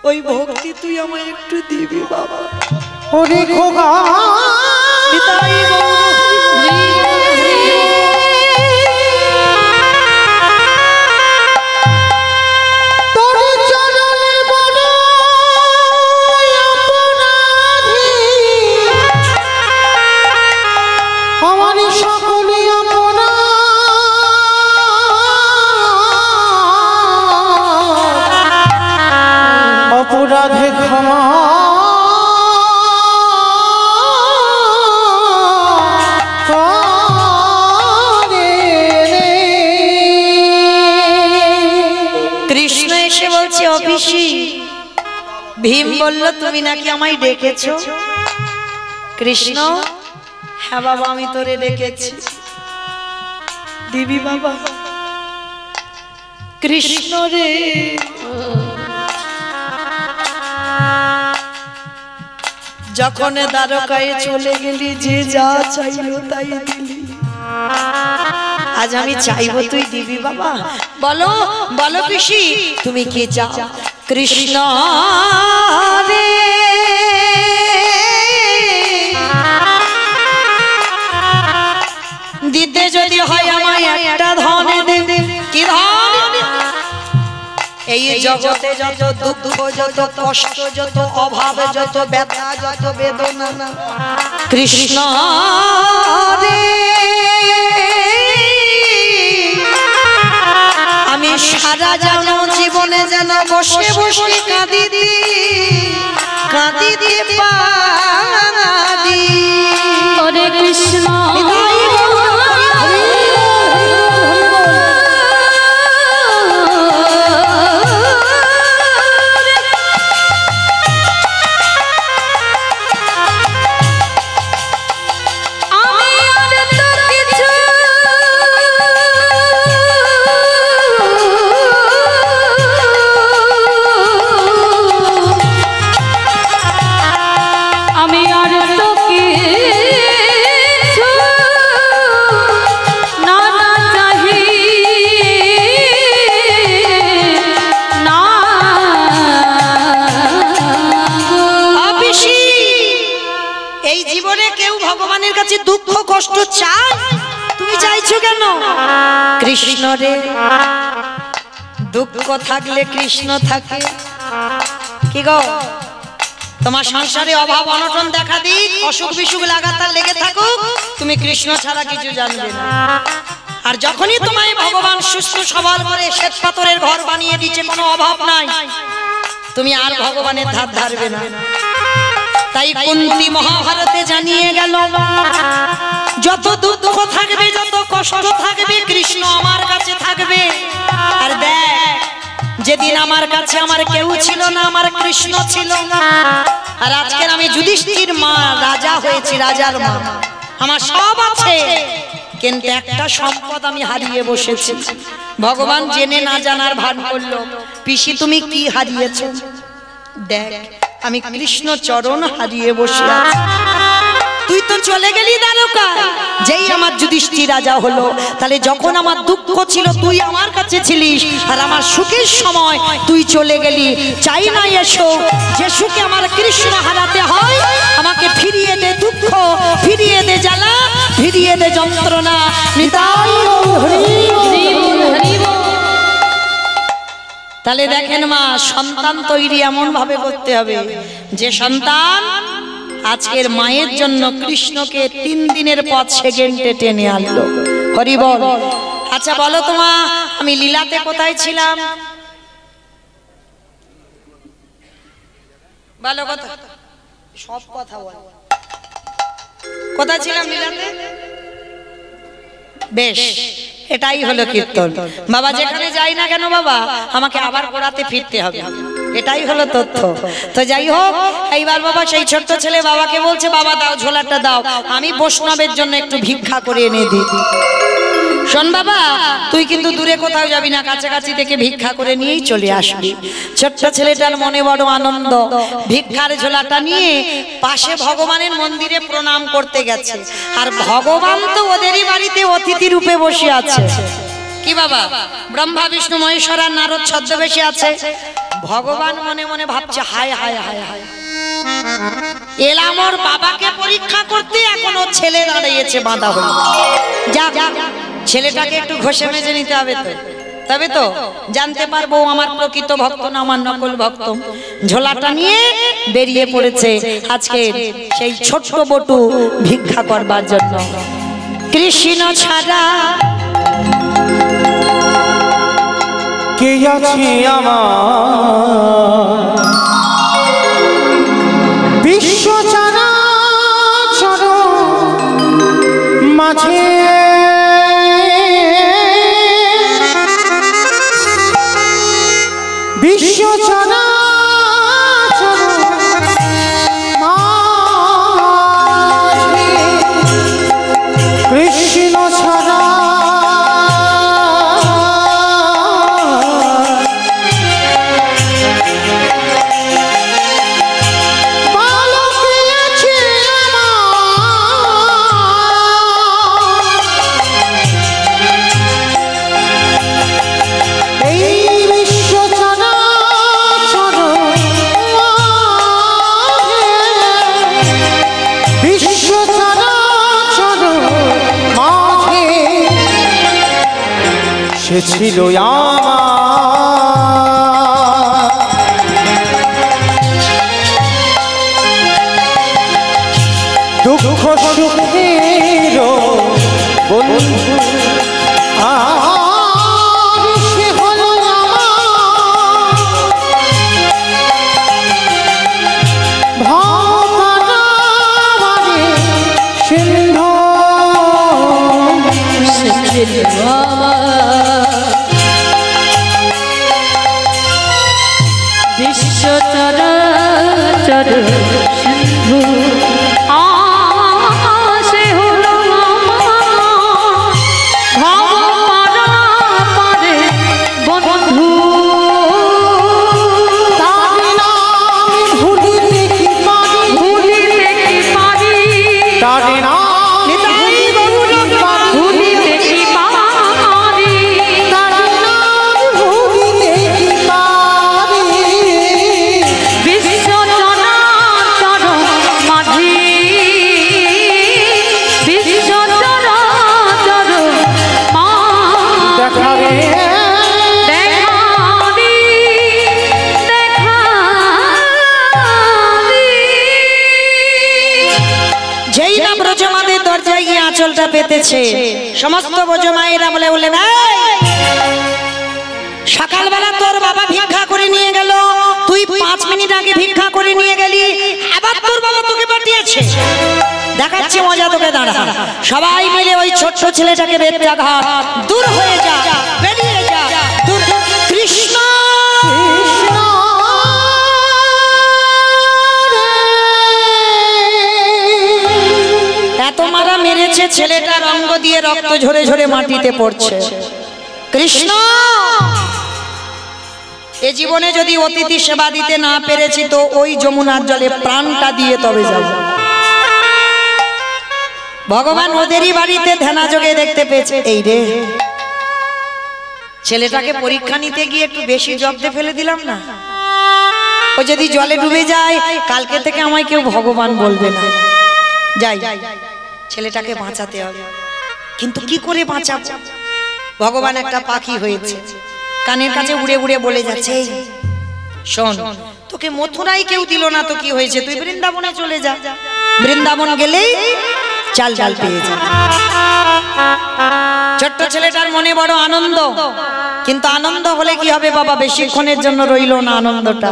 ওই ভক্তি তুই আমায় একটু দিবি বাবা। ওরে খোকা পিতাই অপরাধে ক্ষমা কৃষ্ণ এসে বলছে অফিসি, ভীম বলল তুমি নাকি আমায় ডেকেছো? কৃষ্ণ, হ্যাঁ বাবা আমি তোরে ডেকেছি। দিবি বাবা? কৃষ্ণ রে, যখন দ্বারকায় চলে গেলি, যে যা চাইলো তাই দিলি, আজ আমি চাইবো তুই দিবি বাবা। বলো বলো পিসি, তুমি কি চাও? কৃষ্ণ রে, দিতে যদি হয় আমায় একটা ধন দে। কি ধন? এই জগতে যত দুঃখ, যত কষ্ট, যত অভাব, যত ব্যথা, যত বেদনা, কৃষ্ণ রে আমি সারা জীবনে যেন বসে বসে কাঁদি দিয়ে পারি। হরে কৃষ্ণ দুঃখ কষ্ট চাই, তুমি চাইছো কেন? কৃষ্ণ রে, দুঃখ থাকলে কৃষ্ণ থাকে। কি গো, তোমার সংসারে অভাব অনটন দেখা দিক, অসুখ বিসুখ লাগাতার লেগে থাকুক, তুমি কৃষ্ণ ছাড়া কিছু জানবে না। আর যখনই তোমায় ভগবান সুস্থ সবল করে শ্বেত পাথরের ঘর বানিয়ে দিচ্ছে, কোনো অভাব নাই, তুমি আর ভগবানের ধার ধারবে না। তাই কুন্তী মহাভারতে জানিয়ে গেল, যত দুঃখ থাকবে, যত কষ্ট থাকবে, কৃষ্ণ আমার কাছে থাকবে। আর দেখ, যেদিন আমার কাছে আমার কেউ ছিল না, আমার কৃষ্ণ ছিল। আর আজকের আমি যুধিষ্ঠির মা, রাজা হয়েছি, রাজার মা, আমার সব আছে, কিন্তু একটা সম্পদ আমি হারিয়ে বসেছি। ভগবান জেনে না জানার ভান করলো, পিসি তুমি কি হারিয়েছো? দেখ, আমি কৃষ্ণ চরণ হারিয়ে বসে আছি। তুই তো চলে গেলি দ্বারকায়, যেই আমার যুধিষ্ঠির রাজা হলো, তাহলে যখন আমার দুঃখ ছিল তুই আমার কাছে ছিলিস, আর আমার সুখের সময় তুই চলে গেলি। চাই না এসো, যে সুখে আমার কৃষ্ণ হারাতে হয়, আমাকে ফিরিয়ে দে দুঃখ, ফিরিয়ে দে জ্বালা, ফিরিয়ে দে যন্ত্রণা। নিতাই তাহলে দেখেন মা, সন্তান তৈরি এমন ভাবে করতে হবে যে সন্তান আজকের মায়ের জন্য কৃষ্ণকে 3 দিনের পথ সেকেন্ডে টেনে আনলো। হরি বল। আচ্ছা বলো তোমা, আমি লীলাতে কোথায় ছিলাম? ভালো কথা, সব কথা বল। কোথায় ছিলাম লীলাতে? বেশ, এটাই হলো কীর্তন। বাবা যেখানে যাই না কেন বাবা, আমাকে আবার গোড়াতে ফিরতে হবে, এটাই হলো তথ্য। তো যাই হোক, এইবার বাবা সেই ছোট্ট ছেলে বাবাকে বলছে, বাবা দাও ঝোলাটা দাও, আমি বৈষ্ণবের জন্য একটু ভিক্ষা করে এনে দিই। শোন বাবা, তুই কিন্তু দূরে কোথাও যাবি না, কাছাকাছি থেকে ভিক্ষা করে নিয়েই চলে আসবি। ছোট্ট ছেলেটার মনে বড় আনন্দ, ভিক্ষার ঝোলাটা নিয়ে পাশে ভগবানের মন্দিরে প্রণাম করতে গেছে। আর ভগবান তো ওদেরই বাড়িতে অতিথি রূপে বসে আছে। কি বাবা, ব্রহ্মা বিষ্ণু মহেশ্বর আর নারদ ছদ্মবেশে আছে। ভগবান মনে মনে ভাবছে, হায় হায় হায় হায়, এলাম ওর বাবাকে পরীক্ষা করতে, এখন ওর ছেলে দাঁড়িয়েছে বাঁধা হয়ে। যাক, ছেলেটাকে একটু ঘষে মেজে নিতে হবে, তো তবে তো জানতে পারবো আমার প্রকৃত ভক্ত না আমার নকল ভক্ত। ঝোলাটা নিয়ে বেরিয়ে পড়েছে আজকে সেই ছোট্ট বটু ভিক্ষা করবার জন্য। কৃষ্ণ ছাড়া কে আছে আমার, বিশ্ব চরাচর মাঝে বিশ্ব চরাচর মাঝে কৃষ্ণ ছাড়া সে ছিল আমার দুঃখ সুখের বন্ধু, আর সে হলো ভাবনারে সিন্ধু বিশ্ব চরাচর সিন্ধু আসে হলো ভাব পারে বন্ধু। তার নাম ভুলিতে কি পারি, ভুলিতে কি পারি, তার নাম ভুলিতে কি পারি, তার নাম ভুলিতে কি পারি। বিশ্ব চরাচর মাঝে, বিশ্ব চরাচর মাঝে দেখা রে দেখারি, দেখারি। যেই না ব্রজমাদের দরজায় গিয়ে আঁচলটা পেতেছে, সমস্ত ব্রজমায়েরা বলে বললেন, সকালবেলা তোর বাবা ভিক্ষা করে নিয়ে গেল, তুই 5 মিনিট আগে ভিক্ষা করে নিয়ে গেলি, আবার তোর বাবা তোকে পাঠিয়েছে, দেখাচ্ছে মজা তোকে, দাঁড়া। সবাই মিলে ওই ছোট্ট ছেলেটাকে বেত্রাঘাত, দূর হয়ে যা, বেরিয়ে যা, দূর। কৃষ্ণ এত মারা মেরেছে, ছেলেটার অঙ্গ দিয়ে রক্ত ঝরে ঝরে মাটিতে পড়ছে। কৃষ্ণ এ জীবনে যদি অতিথি সেবা দিতে না পেরেছি তো ওই যমুনার জলে প্রাণটা দিয়ে তবে যাব। ভগবান ওদেরই বাড়িতে ধ্যানাযোগে দেখতে পেয়েছে, এই রে ছেলেটাকে পরীক্ষা নিতে গিয়ে একটু বেশি জব্দে ফেলে দিলাম না, ও যদি জলে ডুবে যায় কালকে থেকে আমায় কেউ ভগবান বলবে না, যাই ছেলেটাকে বাঁচাতে হবে। কিন্তু কি করে বাঁচাবো? ভগবান একটা পাখি হয়েছে, কানের কাছে উড়ে উড়ে বলে যাচ্ছে, শোন তোকে মথুরায় কেউ দিল না তো কি হয়েছে, তুই বৃন্দাবনে চলে যা, বৃন্দাবন গেলেই চাল ডাল পেয়ে যা। ছোট্ট ছেলেটার মনে বড় আনন্দ, কিন্তু আনন্দ হলে কি হবে বাবা, বেশিক্ষণের জন্য রইল না আনন্দটা।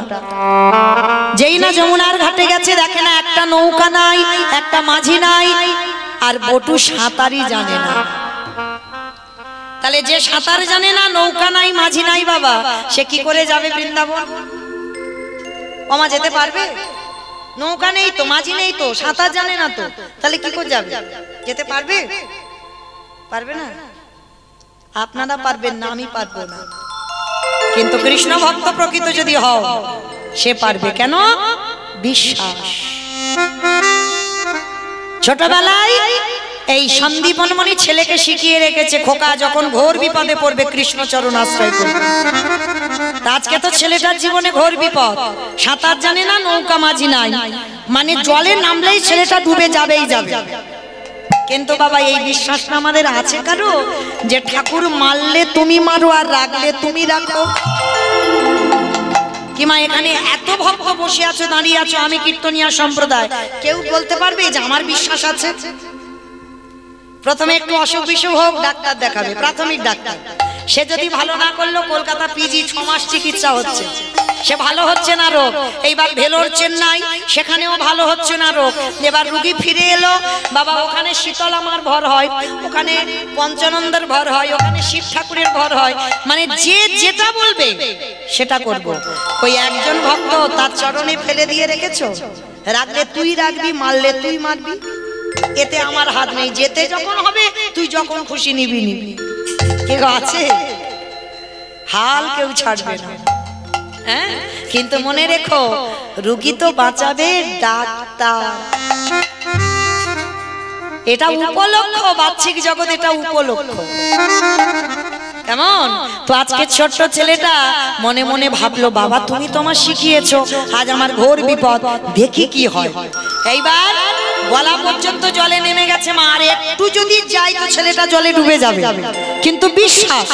যেই না যমুনার ঘাটে গেছে, দেখে না একটা নৌকা নাই, একটা মাঝি নাই, আর বটু সাঁতারই জানে না। তাহলে যে সাঁতার জানে না, নৌকা নাই, মাঝি নাই বাবা, সে কি করে যাবে বৃন্দাবন? ওমা যেতে পারবে? নৌকা নেই তো, মাঝি নেই তো, সাঁতার জানে না তো, তাহলে কি করে যাবে? যেতে পারবে? পারবে না। আপনারা পারবেন না, আমি পারবো না, কিন্তু কৃষ্ণ ভক্ত প্রকৃত যদি হও সে পারবে। কেন? বিশ্বাস। ছোটবেলায় এই সন্দীপনমণি ছেলেকে শিখিয়ে রেখেছে, খোকা যখন ঘোর বিপদে পড়বে কৃষ্ণ চরণ আশ্রয় করবে। আজকে তো ছেলেটার জীবনে ঘোর বিপদ, সাঁতার জানে না, নৌকা মাঝি নাই, মানে জলে নামলেই ছেলেটা ডুবে যাবেই যাবে। কিন্তু বাবা এই বিশ্বাসটা আমাদের আছে কারো, যে ঠাকুর মারলে তুমি মারো আর রাখলে তুমি রাখো? কি মা এখানে এত ভক্ত বসে আছো, দাঁড়িয়ে আছো, আমি কীর্তনিয়া সম্প্রদায়, কেউ বলতে পারবে যে আমার বিশ্বাস আছে? প্রথমে একটু অসুখ বিসুখ হোক, ডাক্তার দেখাবে, প্রাথমিক ডাক্তার, সে যদি ভালো না করলো কলকাতা পিজি 6 মাস চিকিৎসা হচ্ছে, সে ভালো হচ্ছে না রোগ। এইবার ভেলোর চেন্নাই, সেখানেও ভালো হচ্ছে না রোগ। এবার রুগী ফিরে এলো, বাবা ওখানে শীতল আমার ভর হয়, ওখানে পঞ্চানন্দের ভর হয়, ওখানে শিব ঠাকুরের ভর হয়, মানে যে যেটা বলবে সেটা করব। ওই একজন ভক্ত তার চরণে ফেলে দিয়ে রেখেছো, রাখলে তুই রাখবি, মারলে তুই মারবি, এতে আমার হাত নেই, যেতে যখন হবে তুই যখন খুশি নিবি নিবি। কেউ আছে? হাল কেউ ছাড়বে না। হ্যাঁ, কিন্তু মনে রেখো রোগী তো বাঁচাবে ডাক্তার, এটা উপলক্ষ, বাহ্যিক জগৎ এটা উপলক্ষ। কেমন? তো আজকে ছোট্ট ছেলেটা মনে মনে ভাবলো, বাবা তুমি তো আমার শিখিয়েছো, আজ আমার ঘোর বিপদ, দেখি কি হয়। এইবার গলা পর্যন্ত জলে নেমে গেছে মা, আর একটু যদি যাই তো ছেলেটা জলে ডুবে যাবে, কিন্তু বিশ্বাস,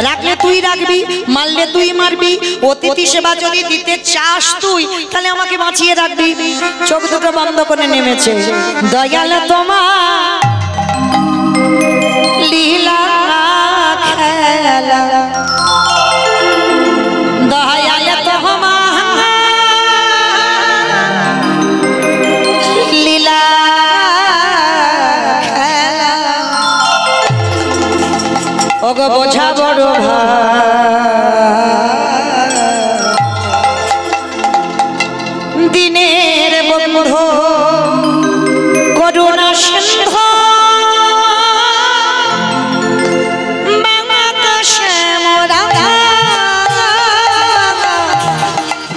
রাখলে তুই রাখবি, মারলে তুই মারবি, অতিথি সেবা যদি দিতে চাস তুই, তাহলে আমাকে বাঁচিয়ে রাখবি। চোখ দুটো বন্ধ করে নেমেছে, দয়াল তোমার লীলা খেলা, দয়াল তোমার লীলা খেলা, ওগো বোঝা বড় দিনের বন্ধু করুণা সিন্ধু,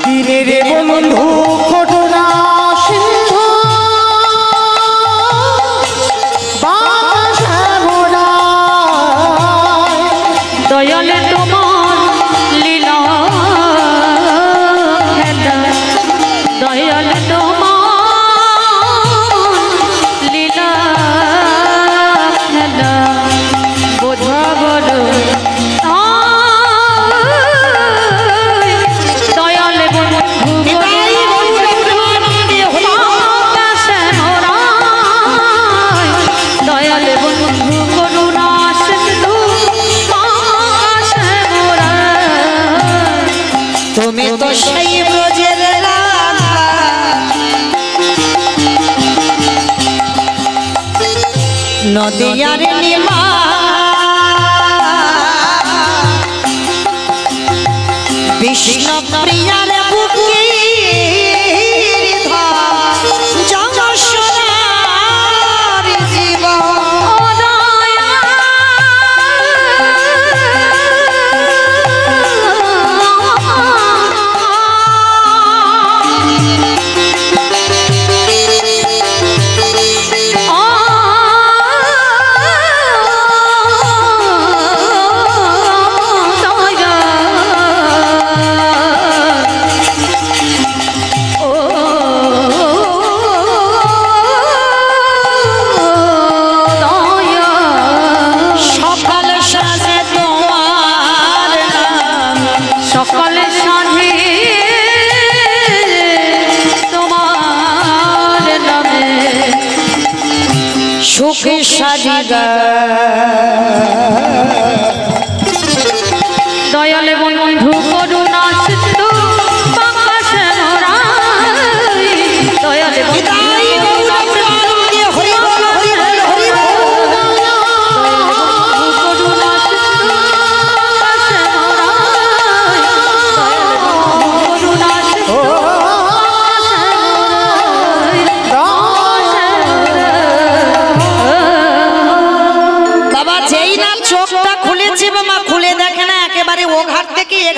দিনের বন্ধু করুণা সিন্ধু, দয়ালে সেই ব্রজের রাধা নদিয়ার নিমা বিষ্ণু প্রিয়ার বুকে সুখে সাজিগা দয়ালে বন্ধু করুণা সিন্ধু বাংলাদেশে মোরাই দয়ালে বন্ধু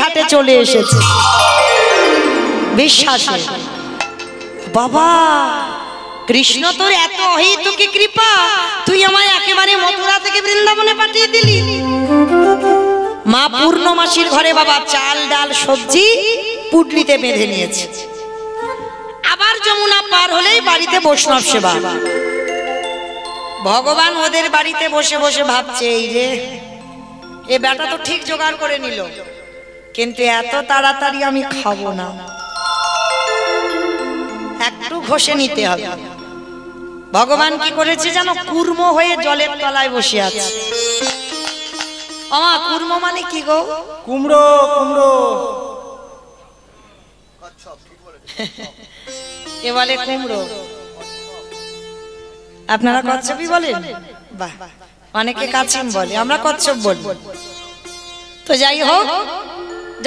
ঘাটে চলে এসেছে বিশ্বাসে বাবা কৃষ্ণ তোর এত অহেতুকি কৃপা তুই আমায় একেবারে মথুরা থেকে বৃন্দাবনে পাঠিয়ে দিলি মা পূর্ণমাসীর ঘরে বাবা চাল ডাল সবজি পুটলিতে বেঁধে নিয়েছে আবার যমুনা পার হলেই বাড়িতে বৈষ্ণব সেবা ভগবান ওদের বাড়িতে বসে বসে ভাবছে এই রে এ বেটা তো ঠিক জোগাড় করে নিল কিন্তু এত তাড়াতাড়ি আমি খাবো না একটু ঘষে নিতে হবে ভগবান কি করেছে জানো কুর্ম হয়ে জলের তলায় বসে আছে আমা কুর্ম মানে কি গো কুমড়ো কুমড়ো এ বলে কুমড়ো আপনারা কচ্ছপই বলেন বাহ অনেকে কাছিম বলে আমরা কচ্ছপ বলি তো যাই হোক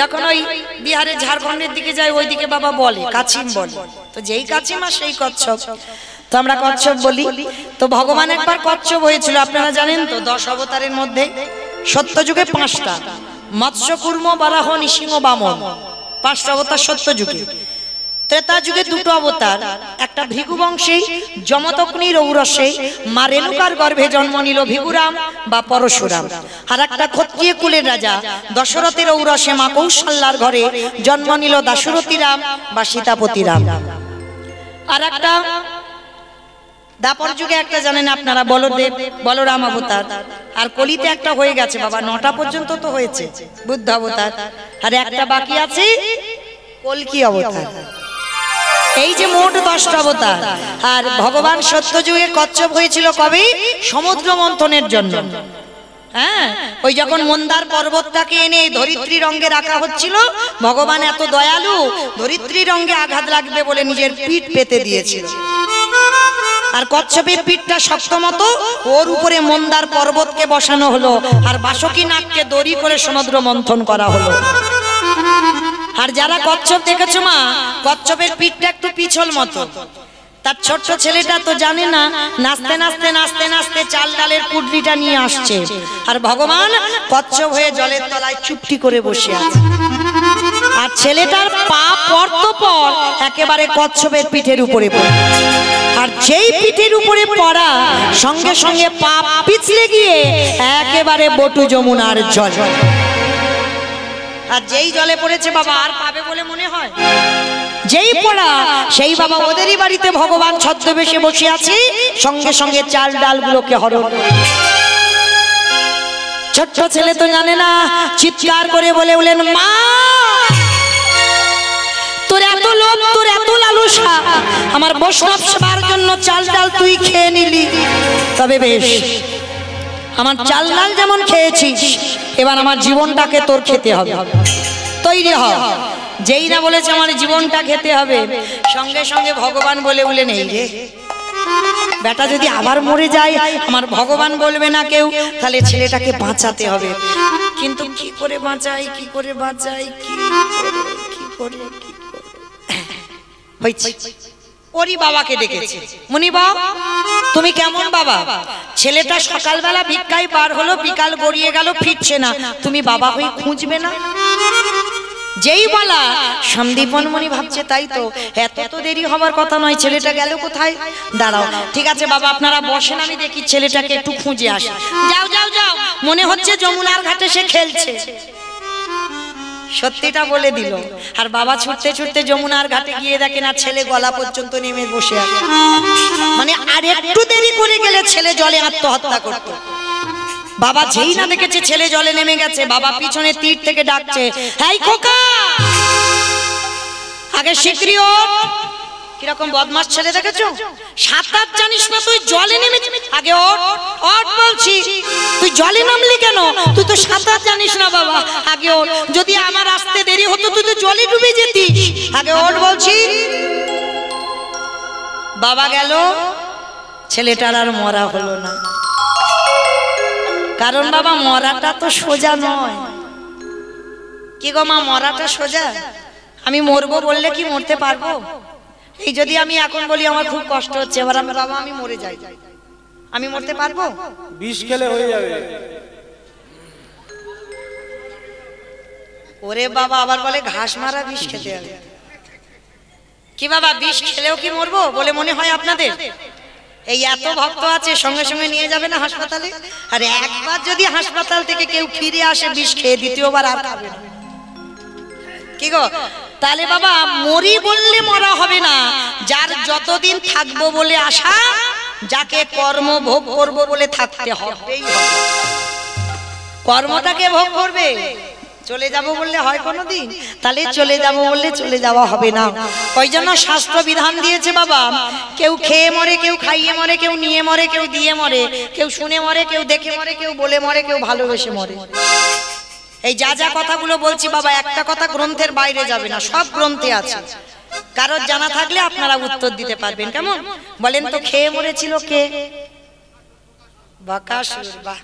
যখন ওই বিহারের ঝাড়খণ্ডের দিকে যাই ওইদিকে বাবা বলে কাছিম বলে তো যেই কাছিম আর সেই কচ্ছপ তো আমরা কচ্ছপ বলি তো ভগবান একবার কচ্ছপ হয়েছিল আপনারা জানেন তো 10 অবতারের মধ্যে সত্যযুগে 5টা মৎস্য কুর্ম বরাহ নৃসিংহ বামন 5টা অবতার সত্যযুগে ত্রেতা যুগে 2টো অবতার একটা ভৃগু বংশী যমদগ্নির ঔরসে মা রেণুকার গর্ভে জন্ম নিল ভৃগুরাম বা পরশুরাম আর একটা ক্ষত্রিয় কুলের রাজা দশরথের ঔরসে মা কৌশল্যার ঘরে জন্ম নিল দাশরথী রাম বা সীতাপতি রাম আর একটা দাপর যুগে একটা জানেন আপনারা বলদেব বলরাম অবতার আর কলিতে একটা হয়ে গেছে বাবা 9টা পর্যন্ত তো হয়েছে বুদ্ধ অবতার আর একটা বাকি আছে কলকি অবতার এই যে মোট 10টা অবতার আর ভগবান সত্যযুগে কচ্ছপ হয়েছিল কবে সমুদ্র মন্থনের জন্য হ্যাঁ ওই যখন মন্দার পর্বতটাকে এনে ধরিত্রী রঙে রাখা হচ্ছিল ভগবান এত দয়ালু ধরিত্রী রঙে আঘাত লাগবে বলে নিজের পিঠ পেতে দিয়েছিল আর কচ্ছপের পিঠটা শক্ত মতো ওর উপরে মন্দার পর্বতকে বসানো হলো আর বাসুকী নাগকে দড়ি করে সমুদ্র মন্থন করা হলো আর যারা কচ্ছপ দেখেছো মা কচ্ছপের পিঠটা একটু পিছল মতো তার ছোট্ট ছেলেটা তো জানে না নাচতে নাচতে নাচতে নাচতে চাল ডালের পুডলিটা নিয়ে আসছে আর ভগবান কচ্ছপ হয়ে জলের তলায় চুপটি করে বসে আছে আর ছেলেটার পা পড়তো পর একেবারে কচ্ছপের পিঠের উপরে পড়ে আর যেই পিঠের উপরে পড়া সঙ্গে সঙ্গে পা পিছলে গিয়ে একেবারে বটু যমুনার জল আর যেই জলে পড়েছে বাবা আর পাবে বলে মনে হয় যেই পড়া সেই বাবা ওদেরই বাড়িতে ভগবান ছদ্মবেশে বসে আছে সঙ্গে সঙ্গে চাল ডালগুলোকে হরণ ছোট্ট ছেলে তো জানে না চিৎকার করে বলে বলেন মা তোর এত লোভ তোর এত লালসা আমার বৈষ্ণব সেবার জন্য চাল ডাল তুই খেয়ে নিলি তবে বেশ আমার চাল ডাল যেমন খেয়েছিস এবার আমার জীবনটাকে তোর খেতে হবে তৈরি হ যেই না বলেছে আমার জীবনটা খেতে হবে, সঙ্গে সঙ্গে ভগবান বলে উঠলেন এই রে বেটা যদি আবার মরে যায় আমার ভগবান বলবে না কেউ, তাহলে ছেলেটাকে বাঁচাতে হবে। কিন্তু কি করে বাঁচাই, কি করে বাঁচাই, কি করে হয়েছে ওরই বাবাকে ডেকেছে। মুনি বাবা তুমি কেমন বাবা? ছেলেটা সকালবেলা ভিক্ষায় বার হলো, বিকাল গড়িয়ে গেল, ফিরছে না, তুমি বাবা হয়ে খুঁজবে না? যেই বলা সন্দীপন মুনি ভাবছে তাই তো, এত তো দেরি হবার কথা নয়, ছেলেটা গেল কোথায়? দাঁড়াও, ঠিক আছে বাবা আপনারা বসেন, আমি দেখি ছেলেটাকে একটু খুঁজে আসি। যাও যাও যাও, মনে হচ্ছে যমুনার ঘাটে সে খেলছে। সত্যিটা বলে দিল, আর বাবা ছুটতে ছুটতে যমুনার ঘাটে গিয়ে দেখে না ছেলে গলা পর্যন্ত নেমে বসে আছে। মানে আর একটু দেরি করে গেলে ছেলে জলে আত্মহত্যা করত। বাবা যেই না দেখেছে ছেলে জলে নেমে গেছে, বাবা পিছনে তীর থেকে ডাকছে, এই খোকা আগে শিগগিরই ওঠ। কিরকম বদমাশ ছেলে দেখেছো, সাঁতার জানিস না তুই, জলে নেমে আগে ওঠ ওঠ বলছি, তুই জলে নামলি কেন? তুই তো সাঁতার জানিস না বাবা, আগে ওঠ, যদি আমার আসতে দেরি হতো তুই তো জলে ডুবে যেতিস, আগে ওঠ বলছি। বাবা গেল, ছেলেটার আর মরা হলো না, কারণ বাবা মরাটা তো সোজা নয়। কি গো মা, মরাটা সোজা? আমি মরবো বললে কি মরতে পারবো? এই যদি আমি এখন বলি আমার খুব কষ্ট হচ্ছে, এবার আমি বাবা আমি মরে যাই, আমি মরতে পারবো? বিষ খেলে হয়ে যাবে। ওরে বাবা আবার বলে ঘাস মারা বিষ খেতে হবে। কি বাবা বিষ খেলেও কি মরবো বলে মনে হয় আপনাদের? এই এত ভক্ত আছে, সঙ্গে সঙ্গে নিয়ে যাবে না হাসপাতালে? আর একবার যদি হাসপাতাল থেকে কেউ ফিরে আসে বিষ খেয়ে, দ্বিতীয়বার আর খাবে না। কি গো, তাহলে বাবা মরি বললে মরা হবে না, যার যতদিন থাকবো বলে আশা, যাকে কর্ম ভোগ করবো বলে থাকতে হবেই হবে। কর্মটাকে ভোগ করবে, চলে যাব বললে হয় কোনোদিন? তাহলে চলে যাব বললে চলে যাওয়া হবে না। ওই জন্য শাস্ত্র বিধান দিয়েছে বাবা, কেউ খেয়ে মরে, কেউ খাইয়ে মরে, কেউ নিয়ে মরে, কেউ দিয়ে মরে, কেউ শুনে মরে, কেউ দেখে মরে, কেউ বলে মরে, কেউ ভালোবেসে মরে। এই যা যা কথাগুলো বলছি বাবা, একটা কথা গ্রন্থের বাইরে যাবে না, সব গ্রন্থে আছে। কারোর জানা থাকলে আপনারা উত্তর দিতে পারবেন। কেমন বলেন তো, খেয়ে মরেছিল কে? বকাসুর। বাহ,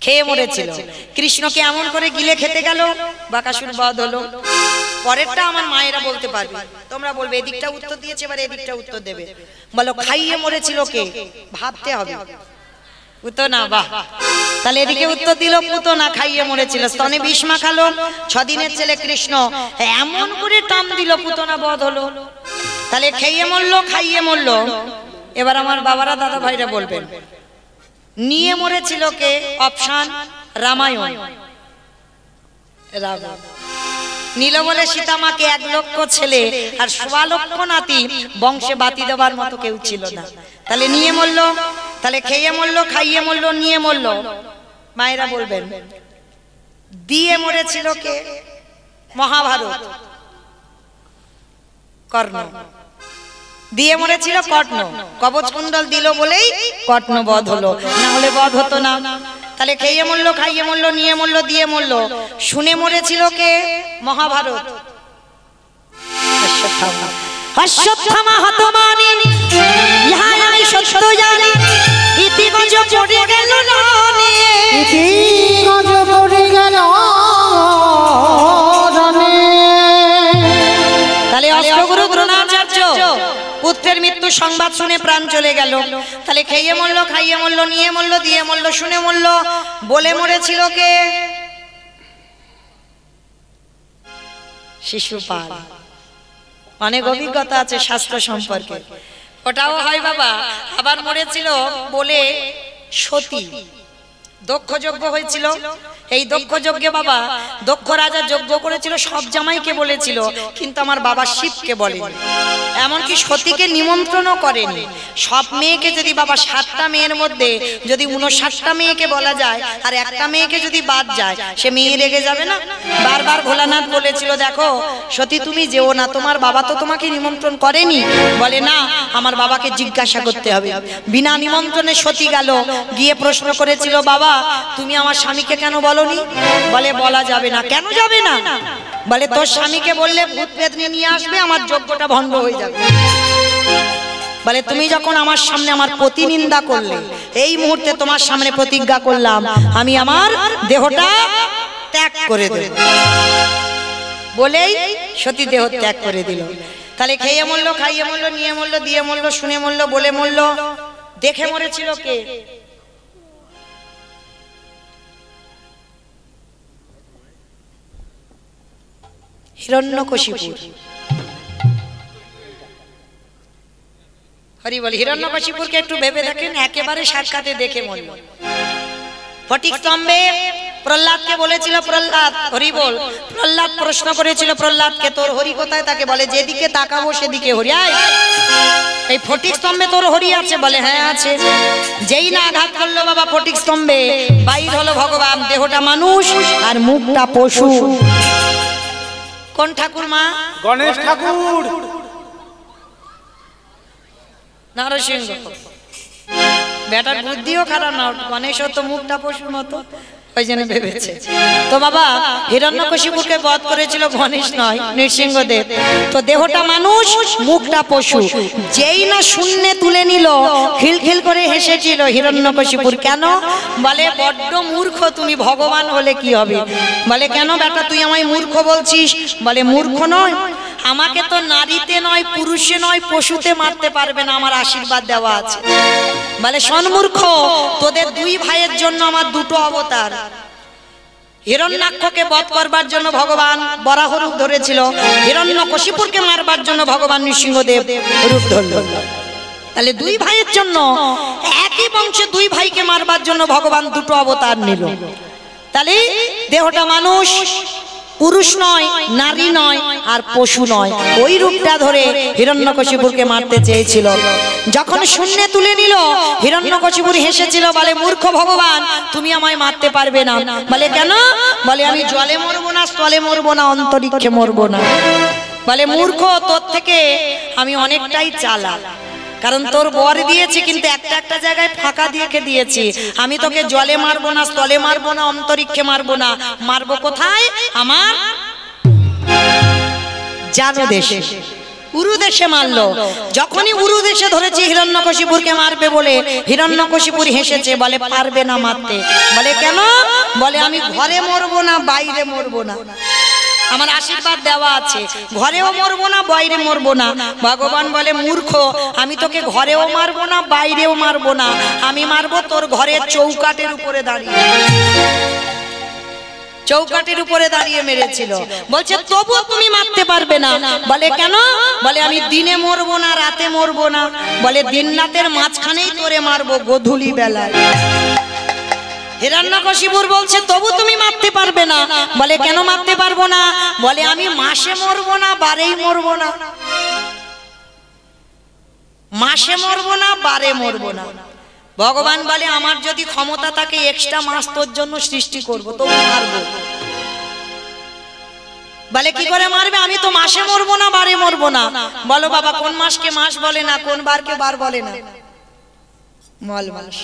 খেয়ে মরেছিল। কৃষ্ণকে এমন করে গিলে খেতে গেল, বকাসুর বধ হলো। পরেরটা আমার মায়েরা বলতে পারবে, তোমরা বলবে এদিকটা উত্তর দিয়েছে, এবার এদিকটা উত্তর দেবে। বলো খাইয়ে মরেছিল কে? ভাবতে হবে। পুতনা। বাহ, তাহলে এদিকে উত্তর দিল পুতনা খাইয়ে মরেছিল। স্তনে বিষ মাখালো, 6 দিনের ছেলে কৃষ্ণ এমন করে টান দিল, পুতনা বধ হলো। তাহলে খেয়ে মরলো, খাইয়ে মরলো। এবার আমার বাবারা দাদা ভাইরা বলবেন নিয়ে মরেছিল কে? অপশন রামায়ণ। রাবণ নীল বলে সীতামাকে 1 লক্ষ ছেলে আর 1.25 লক্ষ নাতি, বংশে বাতি দেবার মতো কেউ ছিল না। তাহলে নিয়ে মরলো, তাহলে খেয়ে মরলো, খাইয়ে মরলো, নিয়ে মরলো। মায়েরা বলবেন দিয়ে মরেছিল কে? মহাভারত। কর্ণ দিয়ে মরেছিল কর্ণ, কবচ কুণ্ডল দিল বলেই কর্ণ বধ হলো, না হলে বধ হতো না। তাহলে খেয়ে মরলো, খাইয়ে মরলো, নিয়ে মরলো, দিয়ে মরলো। শুনে মরেছিল কে? মহাভারত। অশ্বত্থামা। অশ্বত্থামা হতমানি, ইহা আমি সত্য জানি, ইতি গজ পড়ে গেল রানে, ইতি গজ পড়ে গেল রানে। তাহলে অষ্টগুরু দ্রোণাচার্য পুত্রের মৃত্যু সংবাদ শুনে প্রাণ চলে গেল। তাহলে খেয়ে মরলো, খাইয়ে মরলো, নিয়ে মরলো, দিয়ে মরলো, শুনে মরলো। বলে মরেছিল কে? শিশুপাল। অনেক অভিজ্ঞতা আছে শাস্ত্র সম্পর্কে, ওটাও হয় বাবা। আবার মরেছিল বলে সতী। দক্ষ যজ্ঞ হয়েছিল, এই দক্ষ যজ্ঞে বাবা দক্ষ রাজা যজ্ঞ করেছিল, সব জামাইকে বলেছিল, কিন্তু আমার বাবা শিবকে বলেনি। এমনকি সতীকে নিমন্ত্রণও করেনি। সব মেয়েকে যদি বাবা 7টা মেয়ের মধ্যে যদি 59টা মেয়েকে বলা যায় আর একটা মেয়েকে যদি বাদ যায়, সে মেয়ে রেগে যাবে না? বারবার ভোলানাথ বলেছিল দেখো সতী তুমি যেও না, তোমার বাবা তো তোমাকে নিমন্ত্রণ করেনি। বলে না, আমার বাবাকে জিজ্ঞাসা করতে হবে। বিনা নিমন্ত্রণে সতী গেল, গিয়ে প্রশ্ন করেছিল বাবা তুমি আমার স্বামীকে কেন বলো বলনি? বলে বলা যাবে না। কেন যাবে না? বলে তোর স্বামীকে বললে ভূত পেতনি নিয়ে আসবে, আমার যজ্ঞটা ভঙ্গ হয়ে যাবে। বলে তুমি যখন আমার সামনে আমার প্রতিনিন্দা করলে, এই মুহূর্তে তোমার সামনে প্রতিজ্ঞা করলাম আমি আমার দেহটা ত্যাগ করে দেব। বলেই সতী দেহ ত্যাগ করে দিল। তাহলে খেয়ে মরলো, খাইয়ে মরলো, নিয়ে মরলো, দিয়ে মরলো, শুনে মরলো, বলে মরলো। দেখে মরেছিল কে? হিরণ্যকশিপুর। হরি বল। হিরণ্যকশিপুরকে একটু ভেবে দেখেন, একেবারে সাক্ষাতে দেখে মরল। ফটিক স্তম্ভে প্রহ্লাদকে বলেছিল, প্রহ্লাদ হরি বল। প্রহ্লাদ প্রশ্ন করেছিল প্রহ্লাদকে, তোর হরি কোথায়? তাকে বলে যেদিকে তাকাবো সেদিকে হরি। এই ফটিক স্তম্ভে তোর হরি আছে? বলে হ্যাঁ আছে। যেই না আঘাত করলো বাবা ফটিক স্তম্ভে, বাইর হলো ভগবান, দেহটা মানুষ আর মুখটা পশু। কোন ঠাকুর মা? গণেশ ঠাকুর। নরসিংহ। বেটার বুদ্ধিও খারাপ না, গণেশও তো মুখটা পশুর মতো, ওই জন্য ভেবেছে। তো বাবা হিরণ্যকশিপুরকে বধ করেছিল গণেশ নয়, নৃসিংহদেব। তো দেহটা মানুষ, মুখটা পশু। যেই না শূন্যে তুলে নিল, খিলখিল করে হেসেছিল হিরণ্যকশিপুর। কেন? বলে বড্ড মূর্খ তুমি, ভগবান হলে কি হবে? বলে কেন বেটা তুই আমায় মূর্খ বলছিস? বলে মূর্খ নয়, আমাকে তো নারীতে নয়, পুরুষে নয়, পশুতে মারতে পারবে না, আমার আশীর্বাদ দেওয়া আছে। বলে সন্মূর্খ, তোদের দুই ভাইয়ের জন্য আমার দুটো অবতার। হিরণ্যাক্ষকে বধ করবার জন্য ভগবান বরাহ রূপ ধরেছিল, হিরণ্যকশিপুরকে মারবার জন্য ভগবান নৃসিংহদেব রূপ ধরল। তাহলে দুই ভাইয়ের জন্য, একই বংশে দুই ভাইকে মারবার জন্য ভগবান দুটো অবতার নিল। তাহলে দেহটা মানুষ, পুরুষ নয়, নারী নয়, আর পশু নয়। ওই রূপটা ধরে হিরণ্যকশিপুরকে মারতে চেয়েছিল। যখন শূন্যে তুলে নিল, হিরণ্যকশিপুর হেসেছিল, বলে মূর্খ ভগবান তুমি আমায় মারতে পারবে না। বলে কেন? বলে আমি জলে মরবো না, স্থলে মরবো না, অন্তরিক্ষে মরবো না। বলে মূর্খ, তোর থেকে আমি অনেকটাই চালাক, কারণ তোর বর দিয়েছি কিন্তু একটা একটা জায়গায় ফাঁকা দিয়ে দিয়েছি। আমি তোকে জলে মারবো না, স্থলে মারবো না, অন্তরিক্ষে মারবো না, মারবো কোথায়? আমার জানো দেশে, উরু দেশে মারলো। যখনই উরু দেশে ধরেছি হিরণ্যকশিপুরকে মারবে বলে, হিরণ্যকশিপুর হেসেছে, বলে পারবে না মারতে। বলে কেন? বলে আমি ঘরে মরবো না, বাইরে মরবো না, আমার আশীর্বাদ দেওয়া আছে, ঘরেও মরবো না, বাইরে মরবো না। ভগবান বলে মূর্খ, আমি তোকে ঘরেও মারবো না, বাইরেও মারবো না, আমি মারবো তোর ঘরের চৌকাটের উপরে দাঁড়িয়ে। চৌকাটের উপরে দাঁড়িয়ে মেরেছিল। বলছে তবু তুমি মারতে পারবে না। বলে কেন? বলে আমি দিনে মরবো না, রাতে মরবো না, বলে দিন রাতের মাঝখানেই তোরে মারবো, গোধূলি বেলায়। হিরণ্যকশিপুর বলছে তবু তুমি মারতে পারবে না। বলে কেন মারতে পারবো না? বলে আমি মাসে মরবো না, বারেই মরবো না, মাসে মরবো না, বারে মরবো না। ভগবান বলে আমার যদি ক্ষমতা থাকে এক্সট্রা মাস তোর জন্য সৃষ্টি করবো, তবু মারবো। বলে কি করে মারবে? আমি তো মাসে মরবো না, বারে মরবো না। বলো বাবা কোন মাসকে মাস বলে না, কোন বারকে বার বলে না? মল মাস।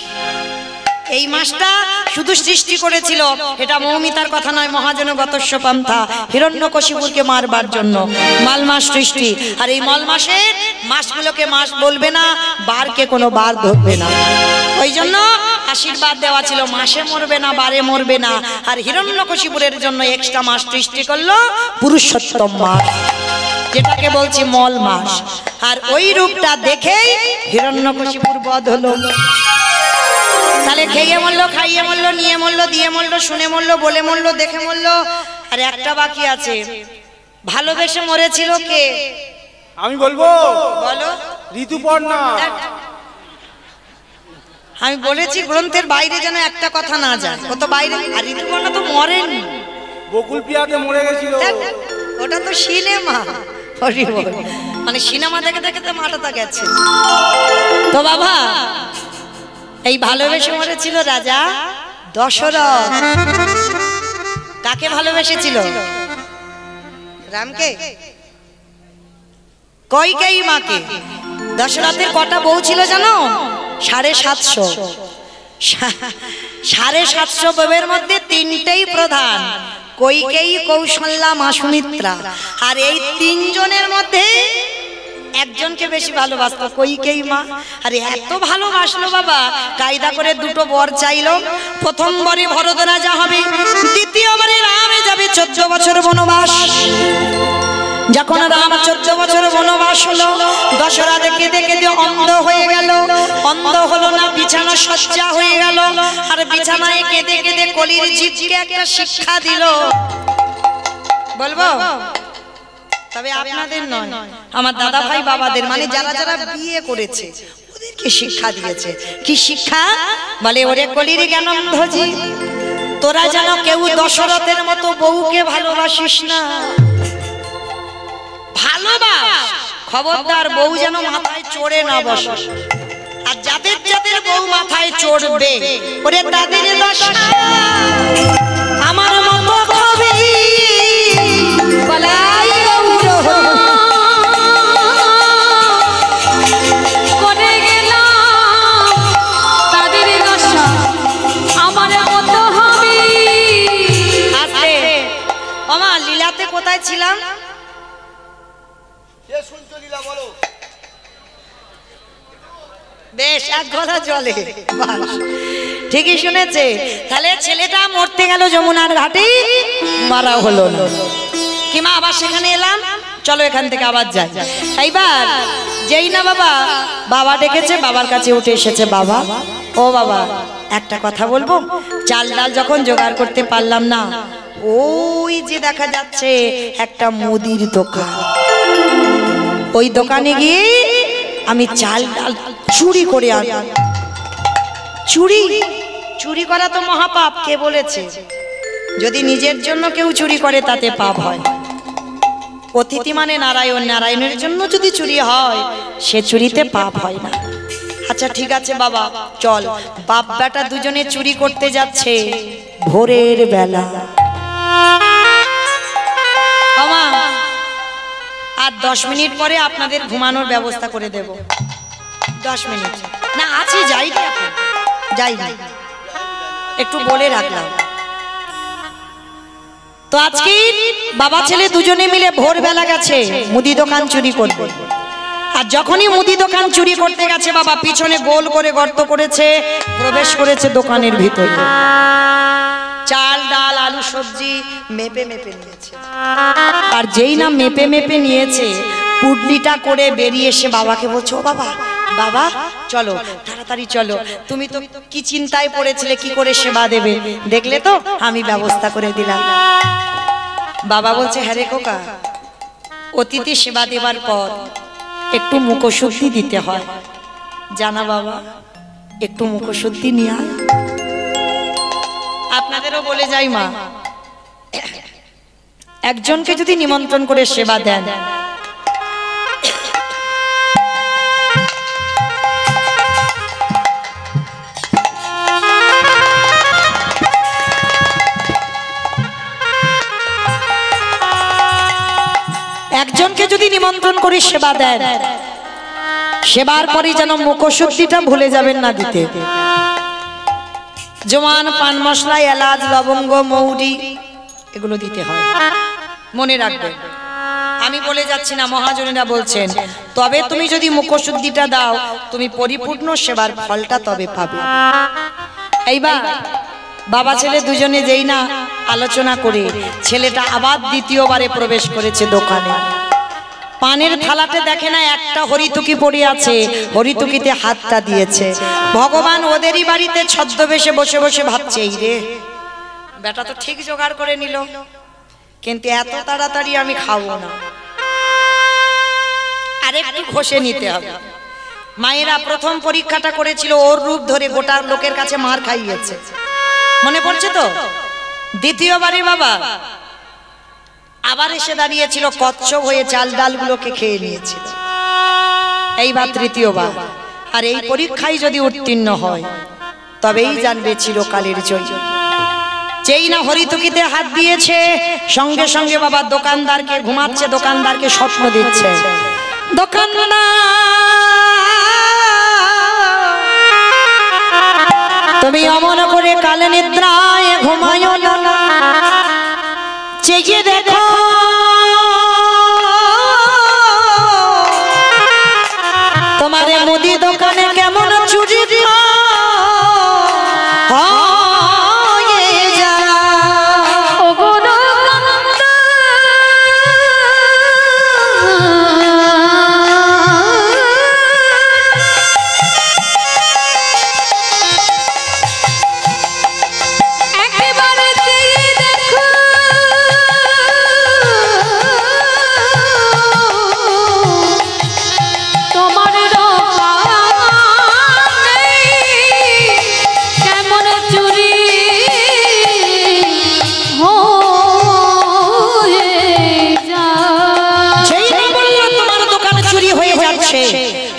এই মাসটা শুধু সৃষ্টি করেছিল, এটা মৌমিতার কথা নয়, মহাজনগতস্য পন্থা, হিরণ্যকশিপুরকে মারবার জন্য মাল মাস সৃষ্টি। আর এই মল মাসের মাসগুলোকে মাস বলবে না, বারকে কোনো বার ধরবে না। ওই জন্য আশীর্বাদ দেওয়া ছিল মাসে মরবে না, বারে মরবে না। আর হিরণ্যকশিপুরের জন্য এক্সট্রা মাস সৃষ্টি করলো, পুরুষোত্তম মাস, যেটাকে বলছি মল মাস। আর ওই রূপটা দেখেই হিরণ্যকশিপুর বধ হলো। তাহলে খেয়ে মরলো, খাইয়ে মরলো, নিয়ে মরলো, দিয়ে মরলো, শুনে মরলো, বলে মরলো, দেখে মরলো। আর একটা বাকি আছে, ভালোবেসে মরেছিল কে? আমি বলবো, বলো। ঋতুপর্ণা। আমি বলেছি গ্রন্থের বাইরে যেন একটা কথা না যায়, ও তো বাইরে। আর ঋতুপর্ণা তো মরেনি, বকুল পিয়াতে মরে গেছিল। ওটা তো সিনেমা, মানে সিনেমা দেখে দেখে তো মাথাটা গেছে। তো বাবা এই ভালোবেসে মরেছিল রাজা দশরথ। কাকে ভালোবেসেছিল? রামকে, কইকেয়ী মাকে। দশরথের কটা বউ ছিল জানো? 750। 750 বউয়ের মধ্যে 3টেই প্রধান, কৈকেয়ী, কৌশল্যা, মা সুমিত্রা। আর এই 3 জনের মধ্যে একজনকে বেশি ভালোবাসতো, কৈকেয়ী মা। আর এত ভালোবাসলো বাবা, কায়দা করে 2টো বর চাইলো। প্রথম বরে ভরত রাজা হবে, দ্বিতীয় বরে রামে যাবে 14 বছর বনবাস। যখন রাম 14 বছর বনবাস হলো, দশরথ দেখে দেখে অন্ধ হয়ে গেল। অন্ধ হলো না, বিছানা সজ্জা হয়ে গেল। আর বিছানায় কেঁদে কেঁদে কলির জীবকে একটা শিক্ষা দিল। বলবো? তবে আপনাদের নয়, আমার দাদা ভাই বাবাদের, মানে যারা যারা বিয়ে করেছে ওদেরকে শিক্ষা দিয়েছে। কি শিক্ষা? বলে, ওরে কলির জ্ঞানন্ধজি, তোরা যেন কেউ দশরথের মতো বউকে ভালোবাসিস না। ভালোবাস, খবরদার বউ যেন মাথায় চড়ে না বসে। আর যাদের যাদের বউ মাথায় চড়বে, ওরে তাদের দশা আমার মতো হবে। বলাই করে গেলাম তাদের দশা আমার মতো হবে। আস্তে ওমা, লীলাতে কোথায় ছিলাম? বেশ, এক গলা জলে, ঠিকই শুনেছে। তাহলে ছেলেটা মরতে গেল যমুনার ঘাটে, মারা হলো কি মা, আবার সেখানে এলাম, চলো এখান থেকে আবার যাই। এইবার যেই না বাবা, বাবা ডেকেছে, বাবার কাছে উঠে এসেছে। বাবা, ও বাবা, একটা কথা বলবো? চাল ডাল যখন জোগাড় করতে পারলাম না, ওই যে দেখা যাচ্ছে একটা মুদির দোকান, ওই দোকানে গিয়ে আমি চাল ডাল চুরি করে আনলাম। চুরি চুরি করা তো মহাপাপ। কে বলেছে? যদি নিজের জন্য কেউ চুরি করে তাতে পাপ হয়। অতিথি মানে নারায়ণ, নারায়ণের জন্য যদি চুরি হয় সে চুরিতে পাপ হয় না। আচ্ছা ঠিক আছে বাবা, চল। বাপ বেটা দুজনে চুরি করতে যাচ্ছে ভোরের বেলা। বাবা, আর 10 মিনিট পরে আপনাদের ঘুমানোর ব্যবস্থা করে দেব। 10 মিনিট না আছে, যাই যাই, একটু বলে রাখলাম। তো আজকে বাবা ছেলে দুজনে মিলে ভোরবেলা গেছে মুদি দোকান চুরি করবে। আর যখনই মুদি দোকান চুরি করতে গেছে বাবা, পিছনে গোল করে গর্ত করেছে, প্রবেশ করেছে দোকানের ভিতরে। চাল ডাল আলু সবজি মেপে মেপে নিয়েছে। আর যেই না মেপে মেপে নিয়েছে, পুডলিটা করে বেরিয়ে এসে বাবাকে বলছো, ও বাবা, বাবা চলো তাড়াতাড়ি চলো, তুমি তো কি চিন্তায় পড়েছিলে কি করে সেবা দেবে, দেখলে তো আমি ব্যবস্থা করে দিলাম। বাবা বলছে, হ্যাঁ রে খোকা, অতিথি সেবা দেবার পর একটু মুখশুদ্ধি দিতে হয়, জানা বাবা, একটু মুখশুদ্ধি নিয়ে আয়। আপনাদেরও বলে যাই মা, একজনকে যদি নিমন্ত্রণ করে সেবা দেন, একজনকে যদি নিমন্ত্রণ করে সেবা দেন, সেবার পরে যেন মুখশুদ্ধিটা ভুলে যাবেন না দিতে। জোয়ান, পান মশলা, এলাচ, লবঙ্গ, মৌরি এগুলো দিতে হয়, মনে রাখবেন। আমি বলে যাচ্ছি না, মহাজনেরা বলছেন। তবে তুমি যদি মুখশুদ্ধিটা দাও, তুমি পরিপূর্ণ সেবার ফলটা তবে পাবে। এইবার বাবা ছেলে দুজনে যেই না আলোচনা করে, ছেলেটা আবার দ্বিতীয়বারে প্রবেশ করেছে দোকানে। পানের থালাতে দেখে না একটা হরিতুকি পড়ে আছে, হরিতুকিতে হাতটা দিয়েছে। ভগবান ওদেরই বাড়িতে ছদ্মবেশে বসে বসে ভাবছে, এই রে বেটা তো ঠিক জোগাড় করে নিল, কিন্তু এত তাড়াতাড়ি আমি খাবো না, আরেকটু ঘষে নিতে হবে। মায়েরা প্রথম পরীক্ষাটা করেছিল, ওর রূপ ধরে গোটা লোকের কাছে মার খাইয়েছে, মনে পড়ছে তো? দ্বিতীয়বারে বাবা আবার এসে দাঁড়িয়েছিল, কচ্ছপ হয়ে চাল ডালগুলোকে খেয়ে নিয়েছিল। এইবার তৃতীয়বার। আর এই পরীক্ষায় যদি উত্তীর্ণ হয় তবেই জানবে চিরকালের জয়। যেই না হরিতুকিতে হাত দিয়েছে, সঙ্গে সঙ্গে বাবা দোকানদারকে ঘুমাচ্ছে, দোকানদারকে স্বপ্ন দিচ্ছে। দোকানদার তুমি অমন করে কালে নিদ্রায় ঘুমায়ো না, জেগে দেখো তোমার মুদি দোকানে কেমন চুরি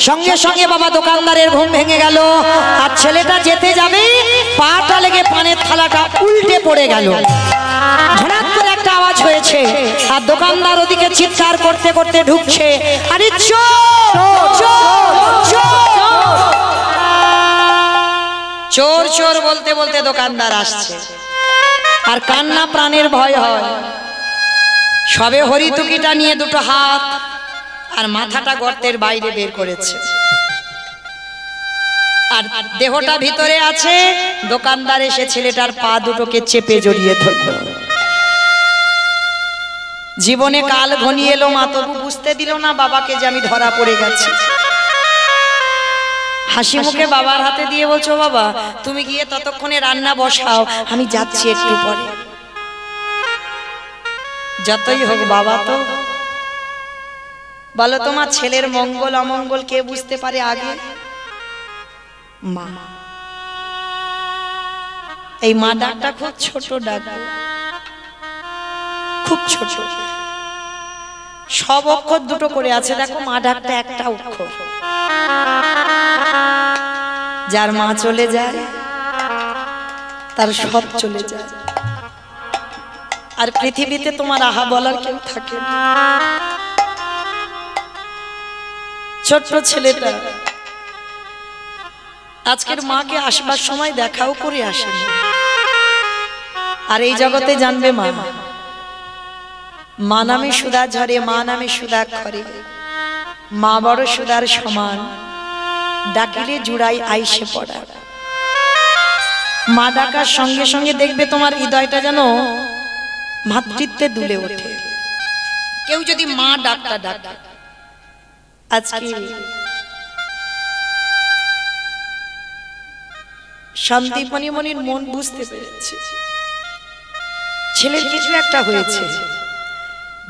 সঙ্গে সঙ্গে বাবা দোকানদারের ঘুম ভেঙে গেল। আর ছেলেটা যেতে যাবে, পাটা লেগে পানের থালাটা উল্টে পড়ে গেল। ঝড়াত করে একটা আওয়াজ হয়েছে, আর দোকানদার ওদিকে চিৎকার করতে করতে ঢুকছে, আরে চোর চোর বলতে বলতে দোকানদার আসছে। আর কান্না প্রাণের ভয় হয়। সবে হরিতুকিটা নিয়ে দুটো হাত আর মাথাটা গর্তের বাইরে বের করেছে, আর দেহটা ভিতরে আছে। দোকানদার এসে ছেলেটার পা দুটোকে চেপে জড়িয়ে ধরল। জীবনে কাল ঘনিয়ে এলো, মা তবু বুঝতে দিল না বাবাকে যে আমি ধরা পড়ে গেছি। হাসি মুখে বাবার হাতে দিয়ে বলছো, বাবা তুমি গিয়ে ততক্ষণে রান্না বসাও, আমি যাচ্ছি একটু পরে। যতই হোক বাবা তো বলো, তোমার ছেলের মঙ্গল অমঙ্গল কে বুঝতে পারে আগে? মা। এই মা ডাকটা খুব ছোট ডাক, খুব ছোট। সব অক্ষর দুটো করে আছে, দেখো মা ডাকটা একটা অক্ষর। যার মা চলে যায় তার সব চলে যায়। আর পৃথিবীতে তোমার আহা বলার কেউ থাকে না। ছোট্ট ছেলেটা আজকের মাকে আসবার সময় দেখাও করে আসেনি। আর এই জগতে জানবে মা, মা নামে সুধা ঝরে, মা নামে সুধা খরে, মা বড় সুধার সমান, ডাকিলে জুড়াই আইসে পড়া। মা ডাকার সঙ্গে সঙ্গে দেখবে তোমার হৃদয়টা যেন মাতৃত্বে দুলে ওঠে। কেউ যদি মা ডাকটা ডাকা, আজকে শান্তিমণির মন বুঝতে পেরেছে ছেলের কিছু একটা হয়েছে।